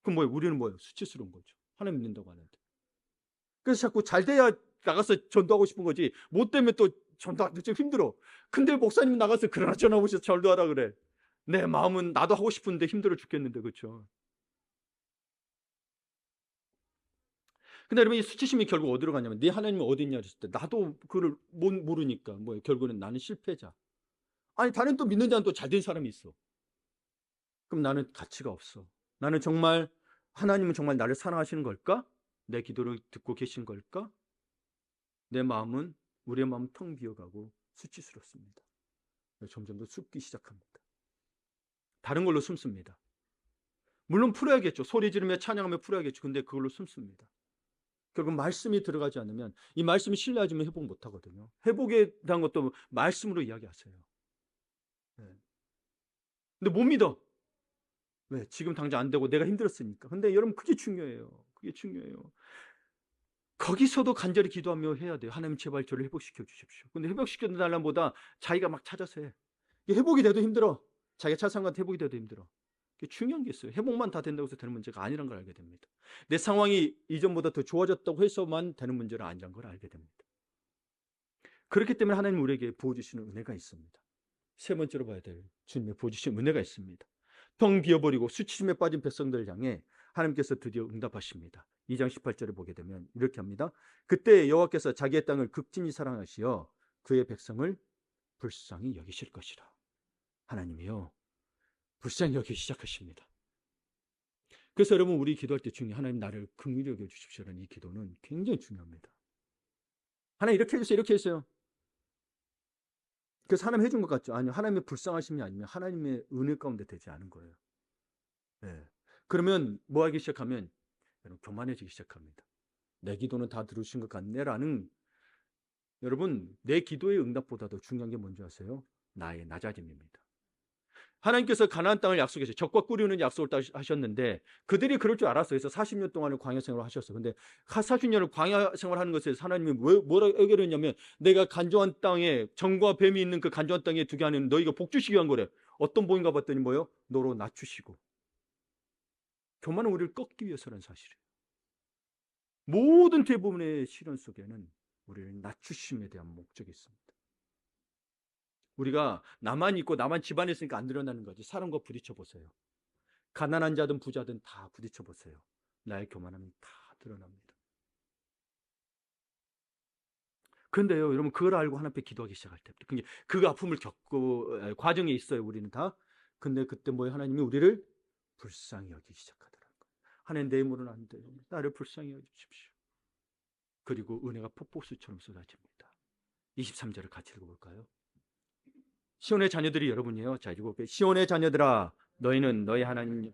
그럼 뭐예요? 우리는 뭐예요? 수치스러운 거죠. 하나님 믿는다고 하는데. 그래서 자꾸 잘 돼야 나가서 전도하고 싶은 거지. 못 되면 또 전도하기 좀 힘들어. 근데 목사님 나가서 그러나 전화오셔서 전도하라 그래. 내 마음은 나도 하고 싶은데 힘들어 죽겠는데 그렇죠. 근데 여러분 이 수치심이 결국 어디로 가냐면 네 하나님이 어디 있냐 그랬을 때 나도 그걸 모르니까 뭐예요? 결국은 나는 실패자. 아니 다른 또 믿는 자는 또 잘 된 사람이 있어. 그럼 나는 가치가 없어. 나는 정말 하나님은 정말 나를 사랑하시는 걸까? 내 기도를 듣고 계신 걸까? 내 마음은 우리의 마음은 텅 비어가고 수치스럽습니다. 점점 더 숨기 시작합니다. 다른 걸로 숨습니다. 물론 풀어야겠죠. 소리 지르며 찬양하며 풀어야겠죠. 근데 그걸로 숨습니다. 결국 말씀이 들어가지 않으면 이 말씀이 신뢰하지 않으면 회복 못 하거든요. 회복에 대한 것도 말씀으로 이야기하세요. 네. 근데 못 믿어. 왜? 지금 당장 안 되고 내가 힘들었으니까. 근데 여러분 그게 중요해요. 그게 중요해요. 거기서도 간절히 기도하며 해야 돼요. 하나님 제발 저를 회복시켜 주십시오. 근데 회복시켜 달라보다 자기가 막 찾아서 해. 회복이 돼도 힘들어. 자기가 찾아서 회복이 돼도 힘들어. 중요한 게 있어요. 회복만 다 된다고 해서 되는 문제가 아니란 걸 알게 됩니다. 내 상황이 이전보다 더 좋아졌다고 해서만 되는 문제는 아니란 걸 알게 됩니다. 그렇기 때문에 하나님 우리에게 부어주시는 은혜가 있습니다. 세 번째로 봐야 될 주님의 부어주시는 은혜가 있습니다. 텅 비어버리고 수치심에 빠진 백성들을 향해 하나님께서 드디어 응답하십니다. 2장 18절을 보게 되면 이렇게 합니다. 그때 여호와께서 자기의 땅을 극진히 사랑하시어 그의 백성을 불쌍히 여기실 것이라. 하나님이요 불쌍히 여기기 시작하십니다. 그래서 여러분 우리 기도할 때 중에 하나님 나를 긍휼히 여겨 주십시오라는 이 기도는 굉장히 중요합니다. 하나님 이렇게 해주세요. 이렇게 해주세요. 그래서 하나님 해준 것 같죠? 아니요. 하나님의 불쌍하심이 아니면 하나님의 은혜 가운데 되지 않은 거예요. 네. 그러면 뭐 하기 시작하면 여러분 교만해지기 시작합니다. 내 기도는 다 들으신 것 같네라는 여러분 내 기도의 응답보다도 중요한 게 뭔지 아세요? 나의 낮아짐입니다. 하나님께서 가나안 땅을 약속했어요. 적과 꾸리는 약속을 하셨는데 그들이 그럴 줄 알았어요. 그래서 40년 동안을 광야 생활을 하셨어요. 근데 40년을 광야 생활하는 것에 하나님이 뭐라고 얘기했냐면 내가 간조한 땅에 정과 뱀이 있는 그 간조한 땅에 두게 하는 너희가 복 주시기 위한 거래. 어떤 복인가 봤더니 뭐예요? 너로 낮추시고. 교만은 우리를 꺾기 위해서라는 사실이에요. 모든 대부분의 실현 속에는 우리를 낮추심에 대한 목적이 있습니다. 우리가 나만 있고 나만 집안에 있으니까 안 드러나는 거지. 사람과 부딪혀 보세요. 가난한 자든 부자든 다 부딪혀 보세요. 나의 교만함이 다 드러납니다. 그런데요, 여러분 그걸 알고 하나님 앞에 기도하기 시작할 때부터 그 아픔을 겪고 과정에 있어요. 우리는 다. 근데 그때 뭐예요? 하나님이 우리를 불쌍히 여기기 시작하더라고요. 하나님 내 힘으로는 안 돼요. 나를 불쌍히 여기십시오. 그리고 은혜가 폭포수처럼 쏟아집니다. 23절을 같이 읽어볼까요? 시온의 자녀들이 여러분이에요. 자, 읽어볼게요. 시온의 자녀들아, 너희는 너희 하나님.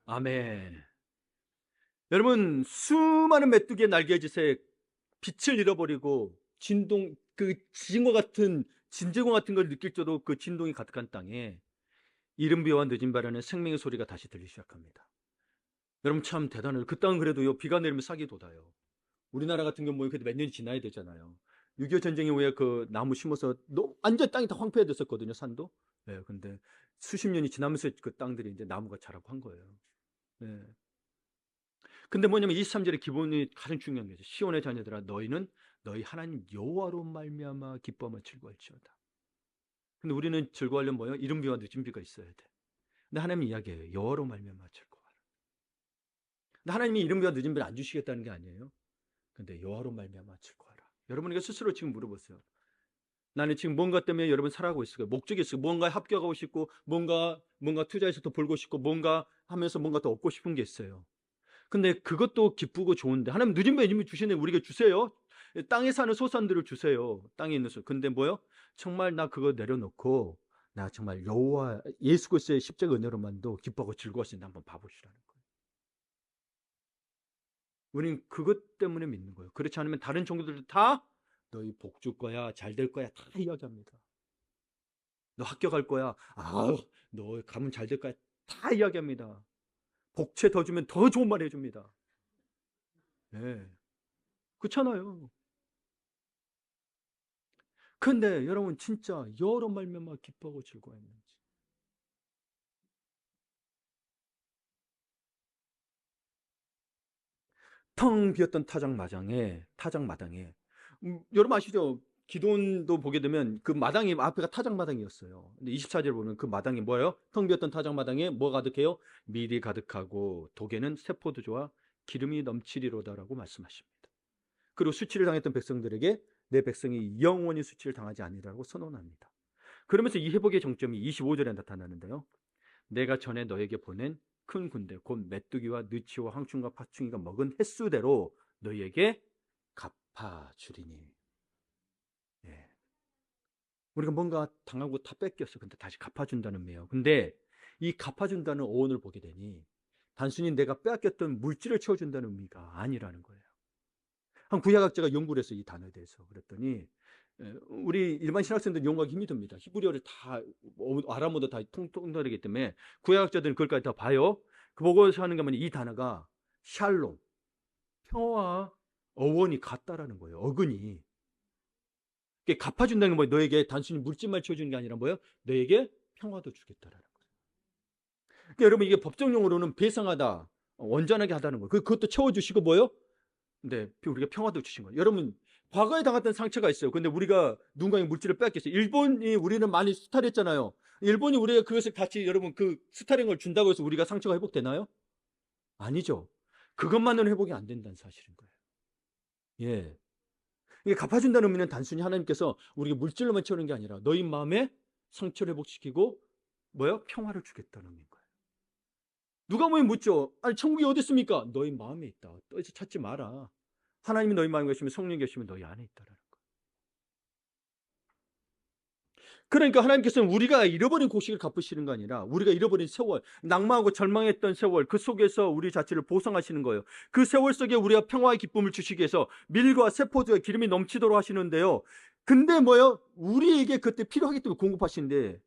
아멘. 여러분, 수많은 메뚜기의 날개짓에 빛을 잃어버리고 진동, 그 지진과 같은 진재공 같은 걸 느낄 정도로 그 진동이 가득한 땅에 이른 비와 늦은 바라는 생명의 소리가 다시 들리기 시작합니다. 여러분 참 대단해요. 그 땅은 그래도요, 비가 내리면 싹이 돋아요. 우리나라 같은 경우는 그래도 몇 년이 지나야 되잖아요. 6.25 전쟁 이후에 그 나무 심어서 완전 땅이 다 황폐해졌었거든요, 산도. 네, 근데 수십 년이 지나면서 그 땅들이 이제 나무가 자라고 한 거예요. 네. 근데 뭐냐면 23절의 기본이 가장 중요한 거죠. 시온의 자녀들아, 너희는 너희 하나님 여호와로 말미암아 기뻐하며 즐거워할지어다. 근데 우리는 즐거워하려면 뭐예요? 이른 비와 늦은 비가 있어야 돼. 근데 하나님이 이야기해요. 여호와로 말미암아 즐거워하라. 근데 하나님이 이른 비와 늦은 비를 안 주시겠다는 게 아니에요. 근데 여호와로 말미암아 즐거워하라. 여러분에게 스스로 지금 물어보세요. 나는 지금 뭔가 때문에 여러분 살아가고 있어요. 목적이 있어요. 뭔가에 합격하고 싶고, 뭔가 투자해서 더 벌고 싶고, 뭔가 하면서 뭔가 더 얻고 싶은 게 있어요. 근데 그것도 기쁘고 좋은데 하나님 늦은 배 이미 주시네. 우리에게 주세요. 땅에 사는 소산들을 주세요. 땅에 있는 소. 근데 뭐요? 정말 나 그거 내려놓고 나 정말 여호와 예수 그리스도의 십자가 은혜로만도 기뻐하고 즐거울 수 있는 한번 봐보시라는 거예요. 우리는 그것 때문에 믿는 거예요. 그렇지 않으면 다른 종교들도 다 너희 복 줄 거야, 잘 될 거야 다 이야기합니다. 너 합격할 거야. 너 가면 잘 될 거야. 다 이야기합니다. 복채 더 주면 더 좋은 말 해줍니다. 네. 그렇잖아요. 근데 여러분 진짜 여러 말면만 기뻐하고 즐거워했는지. 텅 비었던 타작마당에 여러분 아시죠? 기도원도 보게 되면 그 마당이 앞에가 타작마당이었어요. 근데 24절 보면 그 마당이 뭐예요? 텅 비었던 타작마당에 뭐 가득해요? 밀이 가득하고 독에는 세포도주와 기름이 넘치리로다라고 말씀하십니다. 그리고 수치를 당했던 백성들에게 내 백성이 영원히 수치를 당하지 아니라고 선언합니다. 그러면서 이 회복의 정점이 25절에 나타나는데요. 내가 전에 너에게 보낸 큰 군대 곧 메뚜기와 느치와 황충과 파충이가 먹은 횟수대로 너희에게 갚아주리니. 예. 우리가 뭔가 당하고 다 뺏겼어. 근데 다시 갚아준다는 의미예요. 근데 이 갚아준다는 어원을 보게 되니 단순히 내가 빼앗겼던 물질을 채워준다는 의미가 아니라는 거예요. 한 구약학자가 연구를 했어요. 이 단어에 대해서. 그랬더니 우리 일반 신학생들은 용어가 힘이 듭니다. 히브리어를 다 아람어도 다 통통다르기 때문에 구약학자들은 그걸까지 다 봐요. 그 보고서 하는 게 뭐냐, 이 단어가 샬롬, 평화와 어원이 같다라는 거예요. 어근이. 갚아준다는 건 뭐예요? 너에게 단순히 물질만 채워주는 게 아니라 뭐예요? 너에게 평화도 주겠다라는 거예요. 그러니까 여러분 이게 법정 용어로는 배상하다, 원전하게 하다는 거예요. 그것도 채워주시고 뭐예요? 네, 우리가 평화도 주신 거예요. 여러분 과거에 당했던 상처가 있어요. 근데 우리가 누군가의 물질을 뺏겼어요. 일본이 우리는 많이 수탈했잖아요. 일본이 우리가 그것을 같이 여러분 그 수탈한 걸 준다고 해서 우리가 상처가 회복되나요? 아니죠. 그것만으로는 회복이 안 된다는 사실인 거예요. 예. 이게 갚아준다는 의미는 단순히 하나님께서 우리가 물질로만 채우는 게 아니라 너희 마음에 상처를 회복시키고 뭐요? 평화를 주겠다는 의미인 거예요. 누가 뭐에 묻죠? 아니 천국이 어디 있습니까? 너희 마음에 있다. 떠서 찾지 마라. 하나님이 너희 마음에 계시면 성령이 계시면 너희 안에 있다라는 거예요. 그러니까 하나님께서는 우리가 잃어버린 곡식을 갚으시는 거 아니라 우리가 잃어버린 세월, 낭만하고 절망했던 세월, 그 속에서 우리 자체를 보상하시는 거예요. 그 세월 속에 우리가 평화의 기쁨을 주시기 위해서 밀과 세포도의 기름이 넘치도록 하시는데요. 근데 뭐요? 우리에게 그때 필요하기 때문에 공급하시는데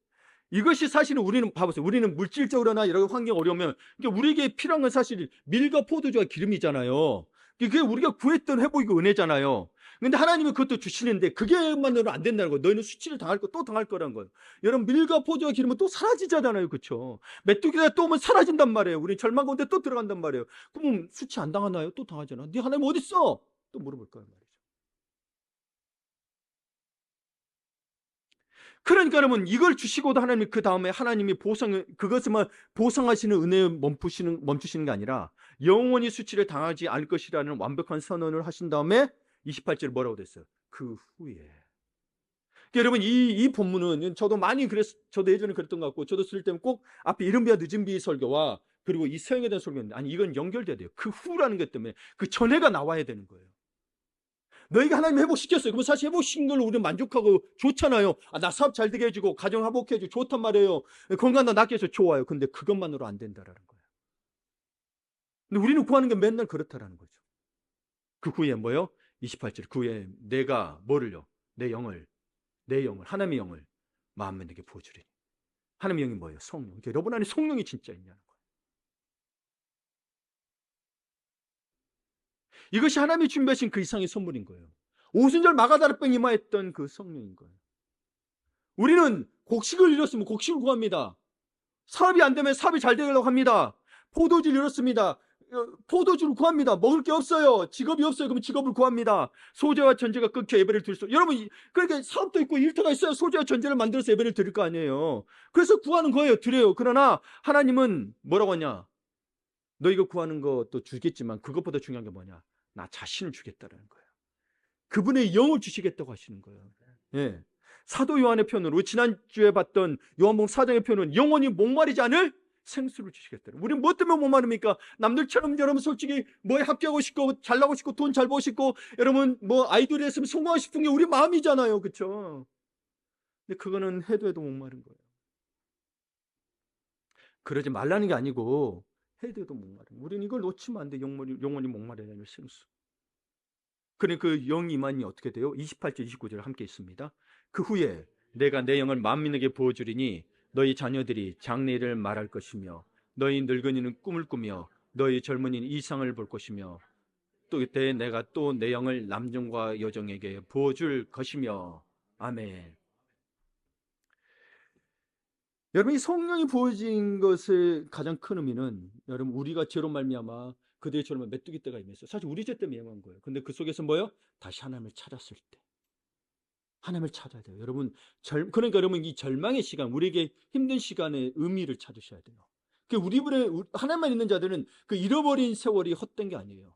이것이 사실은 우리는 봐보세요. 우리는 물질적으로나 여러 환경 어려우면 그러니까 우리에게 필요한 건 사실 밀과 포도주와 기름이잖아요. 그게 우리가 구했던 회복이고 은혜잖아요. 근데 하나님은 그것도 주시는데 그게만으로는 안 된다는 거예요. 너희는 수치를 당할 거 또 당할 거라는 거예요. 여러분 밀과 포도와 기름은 또 사라지잖아요. 그렇죠? 메뚜기가 또 오면 사라진단 말이에요. 우리 절망 가운데 또 들어간단 말이에요. 그럼 수치 안 당하나요? 또 당하잖아. 네 하나님 어디 있어? 또 물어볼 거란 말이죠. 그러니까 여러분 이걸 주시고도 하나님이 그 다음에 하나님이 그것만 보상하시는 은혜에 멈추시는 게 아니라 영원히 수치를 당하지 않을 것이라는 완벽한 선언을 하신 다음에 28절에 뭐라고 됐어요? 그 후에 여러분, 이 본문은 저도 예전에 그랬던 것 같고, 저도 쓸 때는 꼭 앞에 이른비와 늦은비 설교와 그리고 이 서형에 대한 설교인데, 아니, 이건 연결돼야 돼요. 그 후라는 것 때문에 그 전에가 나와야 되는 거예요. 너희가 하나님 회복시켰어요. 그럼 사실 회복시킨 걸로 우리는 만족하고 좋잖아요. 나 사업 잘 되게 해주고, 가정 회복해주고, 좋단 말이에요. 건강도 낫게 해서 좋아요. 근데 그것만으로 안 된다라는 거예요. 근데 우리는 구하는 게 맨날 그렇다라는 거죠. 그 후에 뭐요? 28절. 그 후에 내가 뭐를요? 내 영을, 하나님의 영을 마음에 내게 부어주리니. 하나님의 영이 뭐예요? 성령. 여러분 안에 성령이 진짜 있냐는 거예요. 이것이 하나님이 준비하신 그 이상의 선물인 거예요. 오순절 마가다락병 임하였던 그 성령인 거예요. 우리는 곡식을 잃었으면 곡식을 구합니다. 사업이 안 되면 사업이 잘 되려고 합니다. 포도주를 잃었습니다. 포도주를 구합니다. 먹을 게 없어요. 직업이 없어요. 그러면 직업을 구합니다. 소재와 전제가 끊겨 예배를 드릴 수. 여러분, 그러니까 사업도 있고 일터가 있어야 소재와 전제를 만들어서 예배를 드릴 거 아니에요. 그래서 구하는 거예요. 드려요. 그러나 하나님은 뭐라고 하냐? 너 이거 구하는 것도 주겠지만 그것보다 중요한 게 뭐냐? 나 자신을 주겠다는 거예요. 그분의 영을 주시겠다고 하시는 거예요. 예. 사도 요한의 표현으로 지난주에 봤던 요한복음 4장의 표현은 영원히 목마르지 않을 생수를 주시겠다. 우리는 뭐 때문에 목마릅니까? 남들처럼 여러분 솔직히 뭐에 합격하고 싶고 잘나고 싶고 돈 잘 벌고 싶고 여러분 뭐 아이돌이 했으면 성공하고 싶은 게 우리 마음이잖아요. 그렇죠? 근데 그거는 해도 목마른 거예요. 그러지 말라는 게 아니고 해도 목마른. 우리는 이걸 놓치면 안 돼. 영원히 목마르지 않을 생수. 그러니 그 영 임한이 어떻게 돼요? 28절 29절 함께 있습니다. 그 후에 내가 내 영을 만민에게 부어주리니 너희 자녀들이 장래를 말할 것이며 너희 늙은이는 꿈을 꾸며 너희 젊은이는 이상을 볼 것이며 또 그때 내가 또 내 영을 남정과 여정에게 부어줄 것이며 아멘. 여러분, 이 성령이 부어진 것의 가장 큰 의미는 여러분 우리가 죄로 말미암아 그들처럼 메뚜기 떼가 임했어요. 사실 우리 죄 때문에 임한 거예요. 근데 그 속에서 뭐예요? 다시 하나님을 찾았을 때 하나님을 찾아야 돼요. 여러분, 그러니까 여러분 이 절망의 시간, 우리에게 힘든 시간의 의미를 찾으셔야 돼요. 그 하나님만 있는 자들은 그 잃어버린 세월이 헛된 게 아니에요.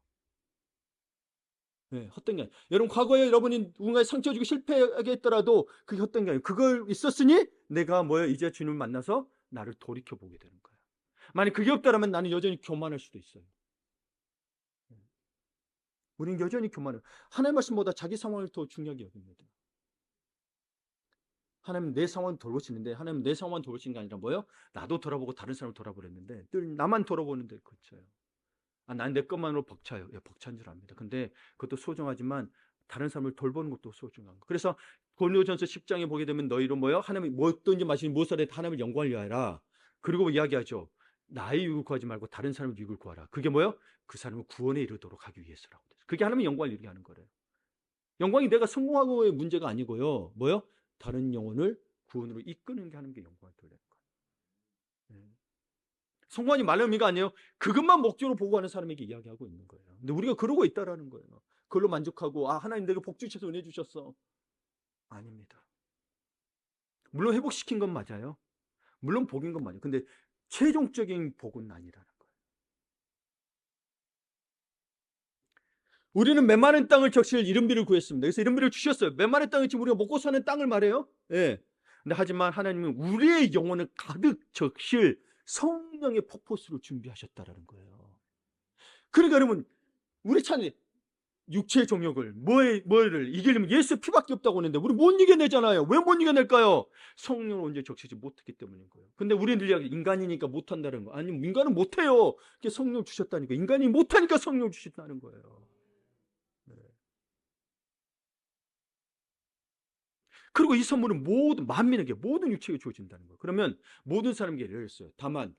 네, 헛된 게 아니에요. 여러분 과거에 여러분이 누군가에 상처 주고 실패하게 했더라도 그게 헛된 게 아니에요. 그걸 있었으니 내가 뭐예요? 이제 주님을 만나서 나를 돌이켜 보게 되는 거예요. 만약 그게 없다면 나는 여전히 교만할 수도 있어요. 우리는 여전히 교만해요. 하나님 말씀보다 자기 상황을 더 중요하게 여깁니다. 하나님 내 상황 돌보시는데 하나님 내 상황만 돌보시는 게 아니라 뭐예요? 나도 돌아보고 다른 사람을 돌아보랬는데 늘 나만 돌아보는데 그쳐요. 난 내 것만으로 벅차요. 예, 벅찬 줄 압니다. 근데 그것도 소중하지만 다른 사람을 돌보는 것도 소중한 거. 그래서 고린도전서 10장에 보게 되면 너희로 뭐요? 하나님이 뭐든지 마시니 무엇을 해 하나님을 영광을 위하라. 그리고 이야기하죠. 나의 유익을 구하지 말고 다른 사람의 유익을 구하라. 그게 뭐요? 그 사람을 구원에 이르도록 하기 위해서라고. 그게 하나님의 영광을 이루게 하는 거래요. 영광이 내가 성공하고의 문제가 아니고요. 뭐요? 다른 영혼을 구원으로 이끄는 게 하는 게 영광을 돌리는 거예요. 성공하지 말라는 의미가 아니에요. 그것만 목적으로 보고 하는 사람에게 이야기하고 있는 거예요. 근데 우리가 그러고 있다라는 거예요. 그걸로 만족하고 하나님 내가 복 주셔서 은혜 주셨어. 아닙니다. 물론 회복시킨 건 맞아요. 물론 복인 건 맞아요. 근데 최종적인 복은 아니라는 거예요. 우리는 메마른 땅을 적실 이른비를 구했습니다. 그래서 이른비를 주셨어요. 메마른 땅은 지금 우리가 먹고 사는 땅을 말해요. 예. 근데 하지만 하나님은 우리의 영혼을 가득 적실 성령의 퍼포스로 준비하셨다라는 거예요. 그러니까 여러분 우리 찬이 육체의 정욕을 뭐를 이기려면 예수 피밖에 없다고 하는데 우리 못 이겨내잖아요. 왜 못 이겨낼까요? 성령을 언제 적시지 못했기 때문인 거예요. 근데 우리는 늘 이야기 인간이니까 못한다는 거. 아니 인간은 못해요. 그게 성령 주셨다니까. 인간이 못하니까 성령 주셨다는 거예요. 네. 그리고 이 선물은 모든 만민에게 모든 육체에 주어진다는 거예요. 그러면 모든 사람에게 열려 있어요. 다만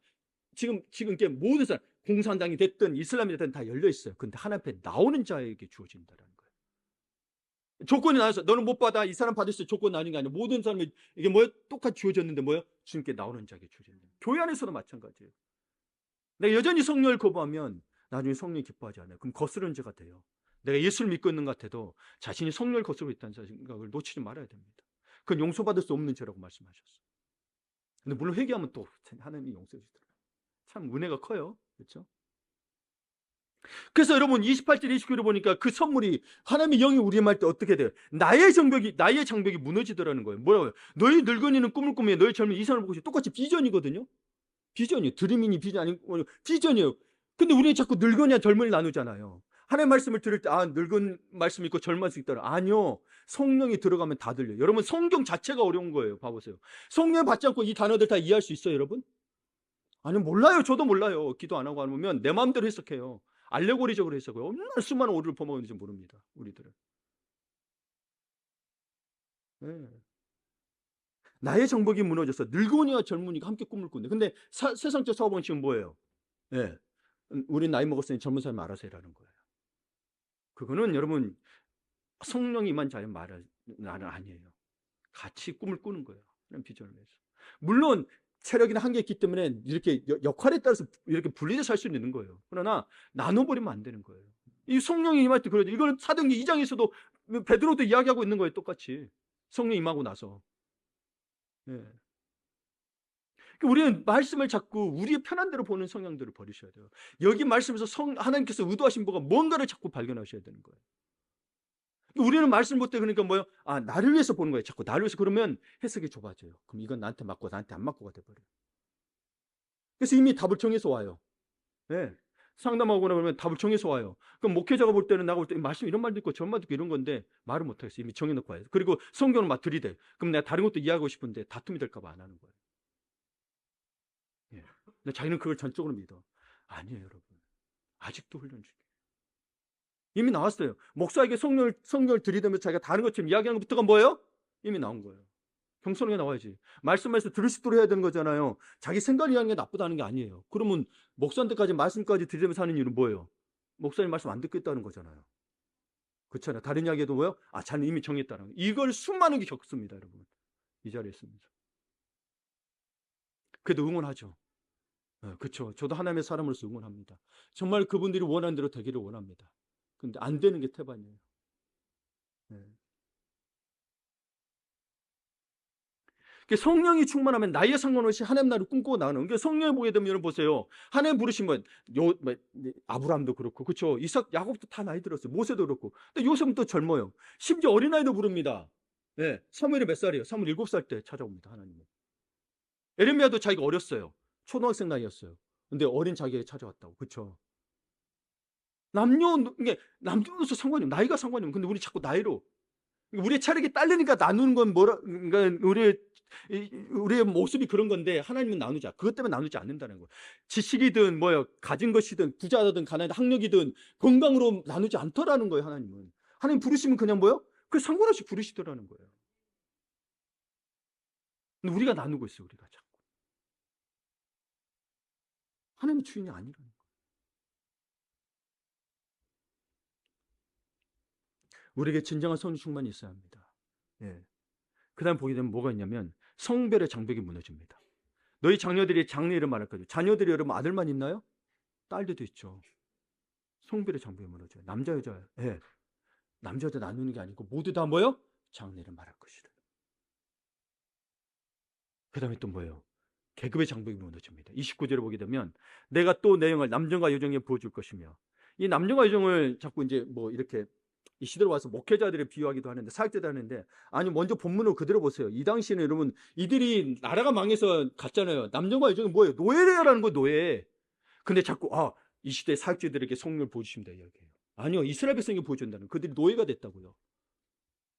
지금 이게 모든 사람 공산당이 됐든 이슬람이 됐든 다 열려 있어요. 근데 하나님 앞에 나오는 자에게 주어진다는 거예요. 조건이 나와서 너는 못 받아 이 사람 받을 수 있어 조건 아닌 게 아니라 모든 사람이 이게 뭐예요? 똑같이 주어졌는데 뭐예요? 주님께 나오는 자에게 주어진다. 교회 안에서도 마찬가지예요. 내가 여전히 성령을 거부하면 나중에 성령이 기뻐하지 않아요. 그럼 거스르는 죄가 돼요. 내가 예수를 믿고 있는 것 같아도 자신이 성령을 거스르고 있다는 생각을 놓치지 말아야 됩니다. 그건 용서받을 수 없는 죄라고 말씀하셨어요. 근데 물론 회개하면 또 하나님이 용서해 주더라고요. 참 은혜가 커요. 그렇죠? 그래서 여러분 28절 29절을 보니까 그 선물이 하나님의 영이 우리에 임할 때 어떻게 돼요? 나의 장벽이 무너지더라는 거예요. 뭐라고요? 너희 늙은이는 꿈을 꾸며 너희 젊은 이상을 보고 싶어. 똑같이 비전이거든요. 비전이에요. 드림이니 비전 아니고 비전이에요. 근데 우리는 자꾸 늙은이와 젊은이 나누잖아요. 하나님의 말씀을 들을 때 늙은 말씀 있고 젊은 말씀 있더라. 아니요. 성령이 들어가면 다 들려요. 여러분 성경 자체가 어려운 거예요. 봐보세요. 성령 받지 않고 이 단어들 다 이해할 수 있어요, 여러분? 아니 몰라요. 저도 몰라요. 기도 안 하고 안 오면 내 마음대로 해석해요. 알레고리적으로 해석해요. 얼마나 수많은 오류를 퍼먹었는지 모릅니다. 우리들은. 네. 나의 정복이 무너져서 늙은이와 젊은이가 함께 꿈을 꾸는데 근데 세상적 사고방식은 뭐예요? 네. 우린 나이 먹었으니 젊은 사람이 알아서 해라는 거예요. 그거는 여러분 성령이 임한 자의 말은 아니에요. 같이 꿈을 꾸는 거예요. 그런 비전을 위해서. 물론 체력이나 한계 있기 때문에 이렇게 역할에 따라서 이렇게 분리해서 살 수는 있는 거예요. 그러나 나눠버리면 안 되는 거예요. 이 성령이 임할 때 그러죠. 이걸 사도행전 2장에서도 베드로도 이야기하고 있는 거예요. 똑같이. 성령 임하고 나서. 예. 우리는 말씀을 자꾸 우리의 편한 대로 보는 성향들을 버리셔야 돼요. 여기 말씀에서 하나님께서 의도하신 뭐가 뭔가를 자꾸 발견하셔야 되는 거예요. 우리는 말씀 볼 때 그러니까 뭐요? 나를 위해서 보는 거예요. 자꾸 나를 위해서 그러면 해석이 좁아져요. 그럼 이건 나한테 맞고 나한테 안 맞고가 돼버려요. 그래서 이미 답을 정해서 와요. 네. 상담하거나 그러면 답을 정해서 와요. 그럼 목회자가 볼 때는 나가 볼 때 말씀 이런 말도 있고 저런 말도 있고 이런 건데 말을 못하겠어요. 이미 정해놓고 와요. 그리고 성경은 막 들이대. 그럼 내가 다른 것도 이해하고 싶은데 다툼이 될까 봐 안 하는 거예요. 예. 근데 자기는 그걸 전적으로 믿어. 아니에요, 여러분. 아직도 훈련 중이에요. 이미 나왔어요. 목사에게 성령을 들이대면서 자기가 다른 것처럼 이야기하는 것부터가 뭐예요? 이미 나온 거예요. 겸손하게 나와야지. 말씀에서 들을 수 있도록 해야 되는 거잖아요. 자기 생각이 하는 게 나쁘다는 게 아니에요. 그러면 목사한테까지 말씀까지 들이대면서 하는 이유는 뭐예요? 목사님 말씀 안 듣겠다는 거잖아요. 그렇잖아요. 다른 이야기도 뭐예요? 자는 이미 정했다는 거예요. 이걸 수많은 게 겪습니다, 여러분. 이 자리에 있습니다. 그래도 응원하죠. 그렇죠. 저도 하나님의 사람으로서 응원합니다. 정말 그분들이 원하는 대로 되기를 원합니다. 근데 안 되는 게 태반이에요. 네. 성령이 충만하면 나이에 상관없이 하나님 나라를 꿈꾸고 나가는. 그러니까 성령을 보게 되면 여러분 보세요. 하나님 부르신 건 아브라함도 그렇고, 그렇죠. 이삭, 야곱도 다 나이 들었어요. 모세도 그렇고. 근데 요셉은 또 젊어요. 심지어 어린아이도 부릅니다. 네. 사무엘이 몇 살이에요? 사무엘 7살 때 찾아옵니다. 하나님은. 에레미야도 자기가 어렸어요. 초등학생 나이였어요. 근데 어린 자기에게 찾아왔다고. 그렇죠. 이게 남녀노소 상관이 없어요. 나이가 상관이 없어요. 근데 우리 자꾸 나이로 우리의 체력이 딸리니까 나누는 건 그러니까 우리의 모습이 그런 건데 하나님은 나누자. 그것 때문에 나누지 않는다는 거예요. 지식이든 가진 것이든 부자든 가난이든 학력이든 건강으로 나누지 않더라는 거예요. 하나님은. 하나님 부르시면 그냥 그 상관없이 부르시더라는 거예요. 근데 우리가 나누고 있어요. 우리가 자꾸. 하나님의 주인이 아니라는 거예요. 우리에게 진정한 성령 충만이 있어야 합니다. 예. 그 다음 보게 되면 뭐가 있냐면 성별의 장벽이 무너집니다. 너희 자녀들이 장래 이름 말할 거죠. 자녀들이 여러분 아들만 있나요? 딸들도 있죠. 성별의 장벽이 무너져요. 남자 여자. 예. 남자 여자 나누는 게 아니고 모두 다 뭐요? 장래를 말할 것이다. 그 다음에 또 뭐예요? 계급의 장벽이 무너집니다. 29절을 보게 되면 내가 또 내 영을 남정과 여정에 부어줄 것이며 이 남정과 여정을 자꾸 이제 이렇게 이 시대로 와서 목회자들을 비유하기도 하는데 사역자도 하는데 아니 먼저 본문을 그대로 보세요. 이 당시에는 여러분 이들이 나라가 망해서 갔잖아요. 남정과 여정은 뭐예요? 노예라는 거예요. 노예. 근데 자꾸 이 시대 사역자들에게 성령을 보여주십니다 이야기해요. 아니요. 이스라엘 백성에게 보여준다는 그들이 노예가 됐다고요.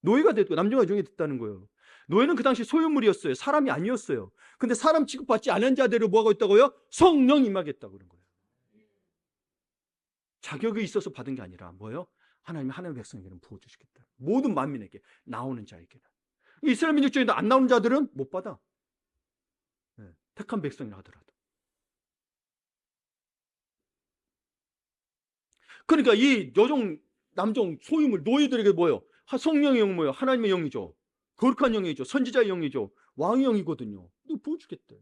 노예가 됐고 남정과 여정이 됐다는 거예요. 노예는 그 당시 소유물이었어요. 사람이 아니었어요. 근데 사람 취급받지 않은 자들을 뭐하고 있다고요? 성령 임하겠다고 그런 거예요. 자격이 있어서 받은 게 아니라 뭐예요? 하나님의 백성에게는 부어주시겠다. 모든 만민에게 나오는 자에게는. 이스라엘 민족 중에 안 나오는 자들은 못 받아. 네, 택한 백성이라 하더라도. 그러니까 이 여종, 남종, 소유물, 노예들에게 뭐예요? 성령의 영 뭐예요? 하나님의 영이죠. 거룩한 영이죠. 선지자의 영이죠. 왕의 영이거든요. 근데 부어주겠대요.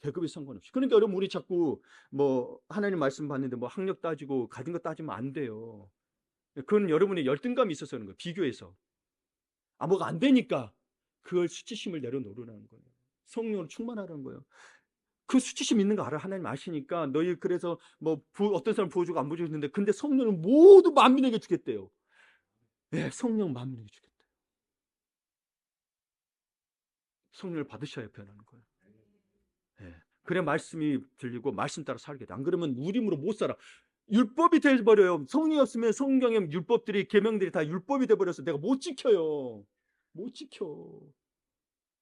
계급에 상관없이. 그러니까 여러분 우리 자꾸 하나님 말씀 받는데 학력 따지고 가진 거 따지면 안 돼요. 그건 여러분의 열등감이 있어서 그런 거예요. 비교해서. 뭐가 안 되니까 그걸 수치심을 내려놓으라는 거예요. 성령으로 충만하라는 거예요. 그 수치심 있는 거 알아. 하나님 아시니까 너희 그래서 뭐 어떤 사람 부어주고 안 부어주고 있는데 근데 성령은 모두 만민에게 주겠대요. 예, 성령 만민에게 주겠대요. 성령을 받으셔야 변하는 거예요. 예. 그래 말씀이 들리고 말씀 따라 살게 돼. 안 그러면 우리 힘으로 못 살아. 율법이 돼버려요. 성령이 없으면 성경의 율법들이 계명들이 다 율법이 돼버려서 내가 못 지켜요. 못 지켜.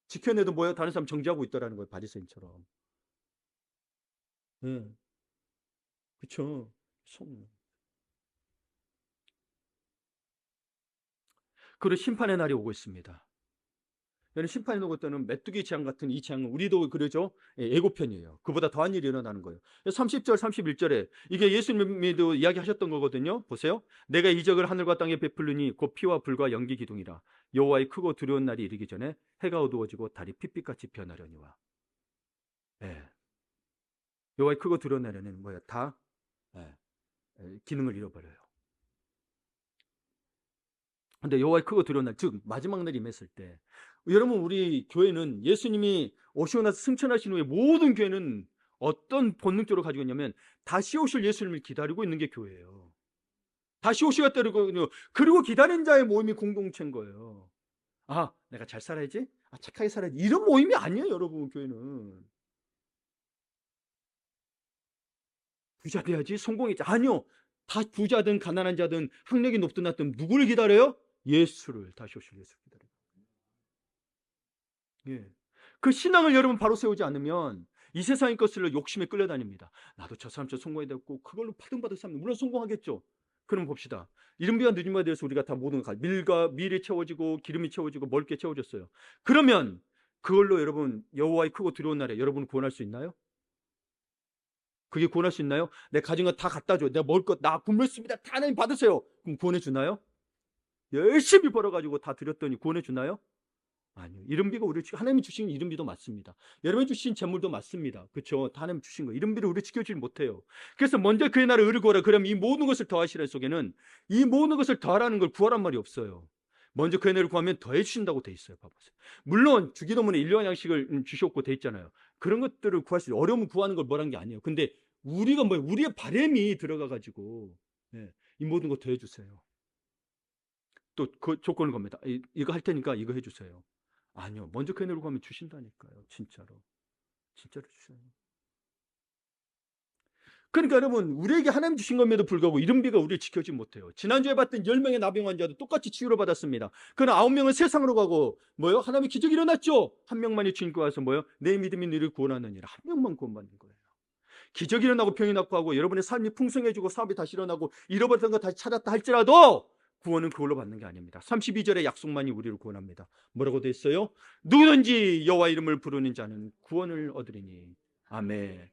지켜내도 뭐예요? 다른 사람 정지하고 있더라는 거예요. 바리새인처럼. 예. 그렇죠. 성령. 그리고 심판의 날이 오고 있습니다. 여러분 심판이 오고 때는 메뚜기 재앙 같은 이 재앙은 우리도 그러죠. 예, 예고편이에요. 그보다 더한 일이 일어나는 거예요. 30절 31절에 이게 예수님도 이야기하셨던 거거든요. 보세요. 내가 이적을 하늘과 땅에 베풀리니 곧 피와 불과 연기 기둥이라. 여호와의 크고 두려운 날이 이르기 전에 해가 어두워지고 달이 핏빛같이 변하려니와. 예. 여호와의 크고 두려운 날에는 뭐야? 다 예, 기능을 잃어버려요. 근데 여호와의 크고 두려운 날, 즉 마지막 날이 임했을 때, 여러분 우리 교회는 예수님이 오시고 나서 승천하신 후에 모든 교회는 어떤 본능적으로 가지고 있냐면 다시 오실 예수님을 기다리고 있는 게 교회예요. 다시 오시겠다고 그리고 기다린 자의 모임이 공동체인 거예요. 아, 내가 잘 살아야지. 아, 착하게 살아야지. 이런 모임이 아니에요, 여러분. 교회는 부자 돼야지, 성공했지. 아니요. 다 부자든 가난한 자든 학력이 높든 낮든 누구를 기다려요? 예수를. 다시 오실 예수를 기다려요. 예. 그 신앙을 여러분 바로 세우지 않으면 이 세상의 것을 욕심에 끌려다닙니다. 나도 저 사람처럼 성공해야 되고 그걸로 파등받을 사람 물론 성공하겠죠. 그럼 봅시다. 이른비와 늦은비에 대해서 우리가 다 모든 걸 밀이 채워지고 기름이 채워지고 멀게 채워졌어요. 그러면 그걸로 여러분 여호와의 크고 두려운 날에 여러분 구원할 수 있나요? 그게 구원할 수 있나요? 내 가진 거 다 갖다 줘. 내가 먹을 것 나 굶었습니다. 다 하나님 받으세요. 그럼 구원해 주나요? 열심히 벌어가지고 다 드렸더니 구원해 주나요? 아니요. 이른비가 우리 하나님이 주신 이른비도 맞습니다. 여러분이 주신 재물도 맞습니다. 그렇죠? 하나님 주신 거. 이른비를 우리 지켜주지 못해요. 그래서 먼저 그의 나라를 의를 구하라. 그럼 이 모든 것을 더하시라 속에는 이 모든 것을 더하라는 걸 구하란 말이 없어요. 먼저 그의 나라를 구하면 더해 주신다고 돼 있어요. 봐보세요. 물론 주기도문에 일용할 양식을 주셨고 돼 있잖아요. 그런 것들을 구할 수 어려우면 구하는 걸 뭐란 게 아니에요. 근데 우리가 뭐 우리의 바램이 들어가 가지고 네, 이 모든 거 더해 주세요. 또 그 조건을 겁니다. 이거 할 테니까 이거 해 주세요. 아니요. 먼저 그네로 가면 주신다니까요. 진짜로. 진짜로 주셔요. 그러니까 여러분 우리에게 하나님 주신 것에도 불구하고 이른비가 우리를 지켜주지 못해요. 지난주에 봤던 10명의 나병 환자도 똑같이 치유를 받았습니다. 그러나 9명은 세상으로 가고 뭐요? 하나님의 기적이 일어났죠. 한 명만이 주님께 와서 뭐요? 내 믿음이 너를 구원하느니라. 한 명만 구원받는 거예요. 기적이 일어나고 병이 낫고 하고 여러분의 삶이 풍성해지고 사업이 다시 일어나고 잃어버렸던 거 다시 찾았다 할지라도 구원은 그걸로 받는 게 아닙니다. 32절의 약속만이 우리를 구원합니다. 뭐라고 돼 있어요? 누구든지 여호와 이름을 부르는 자는 구원을 얻으리니. 아멘.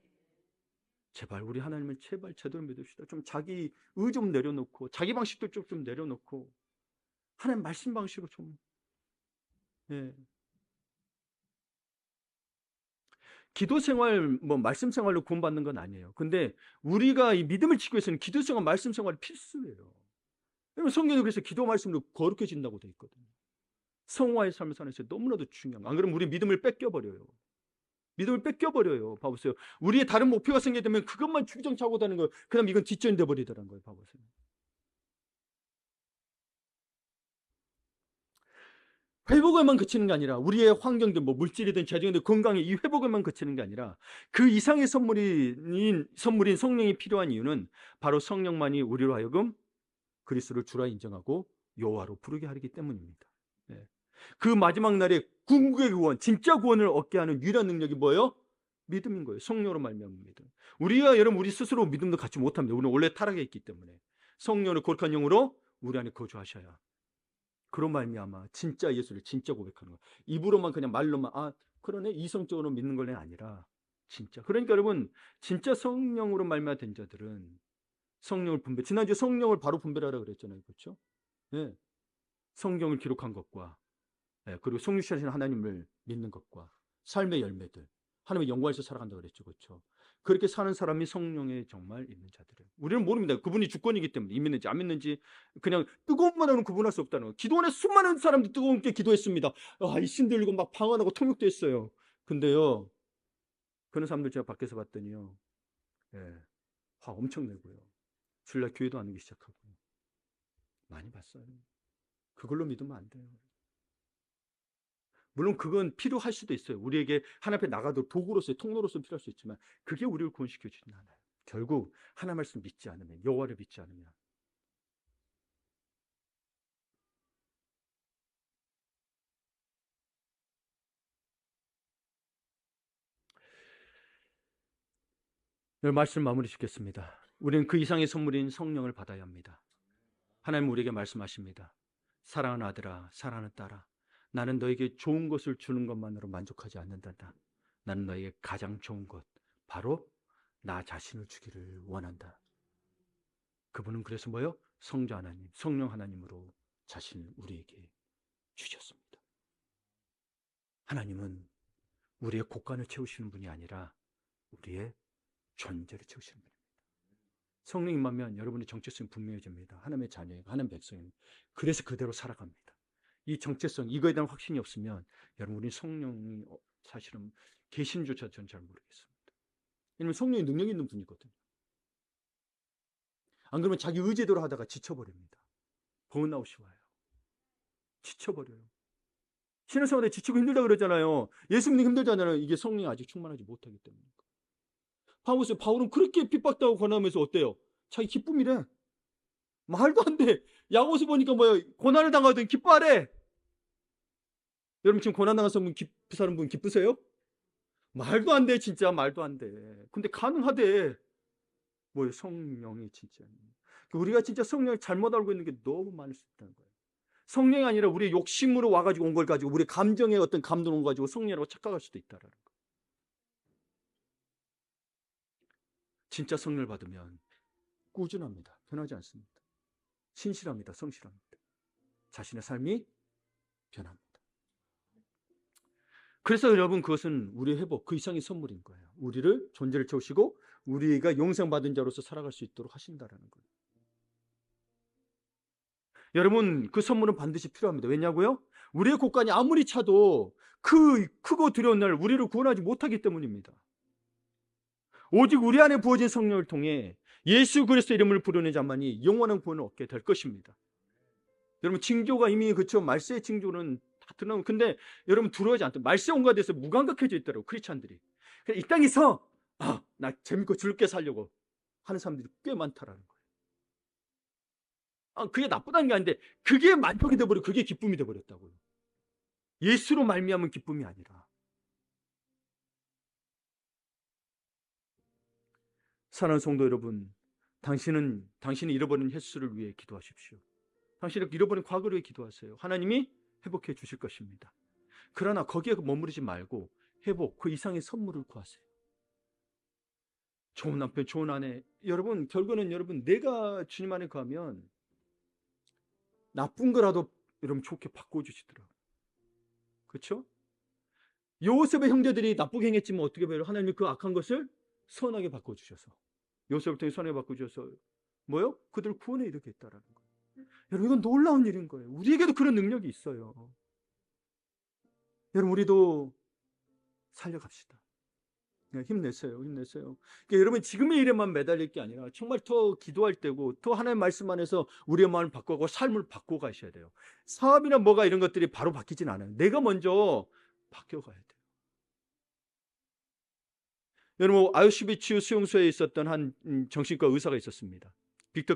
제발 우리 하나님을 제발 제대로 믿읍시다. 좀 자기 의 좀 내려놓고 자기 방식도 좀 내려놓고 하나님 말씀 방식으로 좀 예. 기도 생활 뭐 말씀 생활로 구원받는 건 아니에요. 근데 우리가 이 믿음을 지키기 위해서는 기도 생활, 말씀 생활이 필수예요. 여러분 성경에 그래서 기도 말씀으로 거룩해진다고 돼 있거든요. 성화의 삶을 사는 게 너무나도 중요한 거. 안 그러면 우리 믿음을 뺏겨버려요. 믿음을 뺏겨버려요. 봐보세요. 우리의 다른 목표가 생기게 되면 그것만 주구장창 하고 다는 거예요. 그다음 이건 뒷전이 돼버리더라는 거예요. 봐보세요. 회복에만 그치는 게 아니라 우리의 환경들 뭐 물질이든 재정이든 건강이 이 회복에만 그치는 게 아니라 그 이상의 선물인 성령이 필요한 이유는 바로 성령만이 우리로 하여금 그리스도를 주라 인정하고 여호와로 부르게 하기 때문입니다. 네. 그 마지막 날에 궁극의 구원, 진짜 구원을 얻게 하는 유일한 능력이 뭐예요? 믿음인 거예요. 성령으로 말미암은 믿음. 우리가 여러분 우리 스스로 믿음도 갖지 못합니다. 우리는 원래 타락해 있기 때문에 성령을 거룩한 영으로 우리 안에 거주하셔야. 그런 말미암아 진짜 예수를 진짜 고백하는 거예요. 입으로만 그냥 말로만 아 그러네 이성적으로 믿는 건 아니라 진짜. 그러니까 여러분 진짜 성령으로 말미암아 된 자들은 성령을 분별. 지난주에 성령을 바로 분별하라 그랬잖아요. 그렇죠? 예. 성경을 기록한 것과 예, 그리고 성육신하신 하나님을 믿는 것과 삶의 열매들. 하나님의 영광에서 살아간다 그랬죠. 그렇죠? 그렇게 사는 사람이 성령에 정말 있는 자들은 우리는 모릅니다. 그분이 주권이기 때문에 이 믿는지 안 믿는지 그냥 뜨거운 마음으로 구분할 수 없다는 거. 기도원에 수많은 사람들이 뜨거운게 기도했습니다. 아, 이 신들고 막 방언하고 통역도 했어요. 근데요. 그런 사람들 제가 밖에서 봤더니요, 예, 화 엄청 내고요. 주일날 교회도 안 오기 시작하고요. 많이 봤어요. 그걸로 믿으면 안 돼요. 물론 그건 필요할 수도 있어요. 우리에게 하나님 앞에 나가도록 도구로서의 통로로서 필요할 수 있지만 그게 우리를 구원시켜 주지는 않아요. 결국 하나님 말씀 믿지 않으면, 여호와를 믿지 않으면. 오늘 말씀 마무리 짓겠습니다. 우리는 그 이상의 선물인 성령을 받아야 합니다. 하나님 우리에게 말씀하십니다. 사랑하는 아들아, 사랑하는 딸아, 나는 너에게 좋은 것을 주는 것만으로 만족하지 않는단다. 나는 너에게 가장 좋은 것, 바로 나 자신을 주기를 원한다. 그분은 그래서 뭐요? 성자 하나님, 성령 하나님으로 자신을 우리에게 주셨습니다. 하나님은 우리의 곳간을 채우시는 분이 아니라 우리의 존재를 채우시는 분입니다. 성령 임하면 여러분의 정체성이 분명해집니다. 하나님의 자녀예요. 하나님의 백성입니다. 그래서 그대로 살아갑니다. 이 정체성, 이거에 대한 확신이 없으면 여러분, 우리 성령이 사실은 계신조차 저는 잘 모르겠습니다. 왜냐하면 성령이 능력 있는 분이거든요. 안 그러면 자기 의지대로 하다가 지쳐버립니다. 번아웃이 와요. 지쳐버려요. 신앙생활에 지치고 힘들다 그러잖아요. 예수 믿는 힘들잖아요. 이게 성령이 아직 충만하지 못하기 때문입니다. 바울은 그렇게 핍박당하고 고난하면서 어때요? 자기 기쁨이래. 말도 안 돼. 야고보서 보니까 뭐야? 고난을 당하든 기뻐하래. 여러분 지금 고난당한 사는 분 기쁘세요? 말도 안 돼. 진짜 말도 안 돼. 근데 가능하대. 뭐예요? 성령이 진짜. 우리가 진짜 성령을 잘못 알고 있는 게 너무 많을 수 있다는 거예요. 성령이 아니라 우리의 욕심으로 와가지고 온 걸 가지고 우리 감정의 어떤 감동을 가지고 성령이라고 착각할 수도 있다라는 거예요. 진짜 성령을 받으면 꾸준합니다. 변하지 않습니다. 신실합니다. 성실합니다. 자신의 삶이 변합니다. 그래서 여러분 그것은 우리의 회복, 그 이상의 선물인 거예요. 우리를 존재를 채우시고 우리가 영생받은 자로서 살아갈 수 있도록 하신다라는 거예요. 여러분 그 선물은 반드시 필요합니다. 왜냐고요? 우리의 곳간이 아무리 차도 그 크고 두려운 날 우리를 구원하지 못하기 때문입니다. 오직 우리 안에 부어진 성령을 통해 예수 그리스도의 이름을 부르는 자만이 영원한 구원을 얻게 될 것입니다. 여러분 징조가 이미 그쵸, 말세의 징조는 다 드러나고, 근데 여러분 두려워하지 않다. 말세 온가돼서 무감각해져 있더라고 크리스찬들이. 이 땅에서 나 재밌고 즐겁게 살려고 하는 사람들이 꽤 많다라는 거예요. 그게 나쁘다는 게 아닌데 그게 만족이 돼버리고 그게 기쁨이 돼버렸다고요. 예수로 말미암은 기쁨이 아니라. 사랑하는 성도 여러분, 당신이 잃어버린 횟수를 위해 기도하십시오. 당신이 잃어버린 과거를 위해 기도하세요. 하나님이 회복해 주실 것입니다. 그러나 거기에 머무르지 말고 회복, 그 이상의 선물을 구하세요. 좋은 남편, 좋은 아내. 여러분 결국은 여러분 내가 주님 안에 가면 나쁜 거라도 여러분 좋게 바꿔주시더라고요. 그렇죠? 요셉의 형제들이 나쁘게 행했지만 어떻게 봐요? 하나님이 그 악한 것을 선하게 바꿔주셔서, 요셉을 통해 선하게 바꿔주셔서 뭐요? 그들을 구원에 이르게 했다라는 거예요. 여러분 이건 놀라운 일인 거예요. 우리에게도 그런 능력이 있어요. 여러분 우리도 살려갑시다. 힘내세요. 힘내세요. 그러니까 여러분 지금의 일에만 매달릴 게 아니라 정말 더 기도할 때고 더 하나님의 말씀 안에서 우리의 마음을 바꾸고 삶을 바꾸어 가셔야 돼요. 사업이나 뭐가 이런 것들이 바로 바뀌진 않아요. 내가 먼저 바뀌어가야 돼요. 여러분 아우슈비츠 수용소에 있었던 한 정신과 의사가 있었습니다. 빅터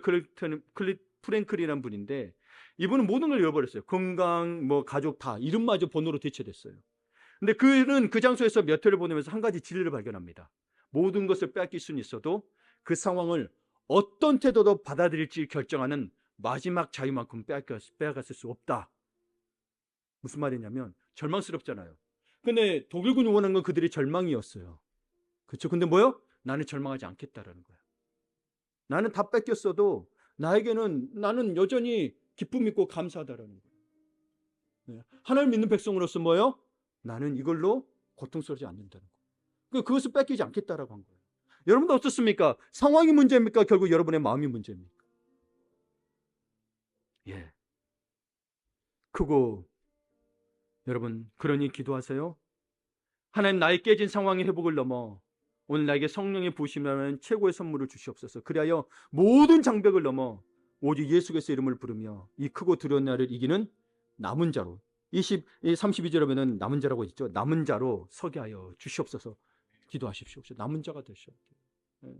프랭클이라는 분인데 이분은 모든 걸 잃어버렸어요. 건강, 뭐 가족 다 이름마저 번호로 대체됐어요. 근데 그는 그 장소에서 몇 해를 보내면서 한 가지 진리를 발견합니다. 모든 것을 빼앗길 수는 있어도 그 상황을 어떤 태도도 받아들일지 결정하는 마지막 자유만큼 빼앗겼을 수 없다. 무슨 말이냐면 절망스럽잖아요. 근데 독일군이 원한 건 그들의 절망이었어요. 그렇죠? 근데 뭐요? 나는 절망하지 않겠다라는 거야. 나는 다 뺏겼어도 나는 여전히 기쁨 있고 감사하다라는 거예요. 하나님 믿는 백성으로서 뭐요? 나는 이걸로 고통스러워하지 않는다는 거예요. 그것을 뺏기지 않겠다라고 한 거예요. 여러분도 어떻습니까? 상황이 문제입니까? 결국 여러분의 마음이 문제입니까? 예. 크고 여러분 그러니 기도하세요. 하나님, 나의 깨진 상황의 회복을 넘어 오늘 나에게 성령의 부으심이라는 최고의 선물을 주시옵소서. 그리하여 모든 장벽을 넘어 오직 예수 그리스도의 이름을 부르며 이 크고 두려운 날을 이기는 남은 자로, 32절에 보면 남은 자라고 있죠. 남은 자로 서게 하여 주시옵소서. 기도하십시오. 남은 자가 되셔야 돼요.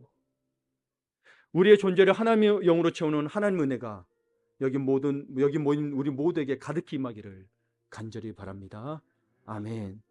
우리의 존재를 하나님의 영으로 채우는 하나님의 은혜가 여기 모인 우리 모두에게 가득히 임하기를 간절히 바랍니다. 아멘.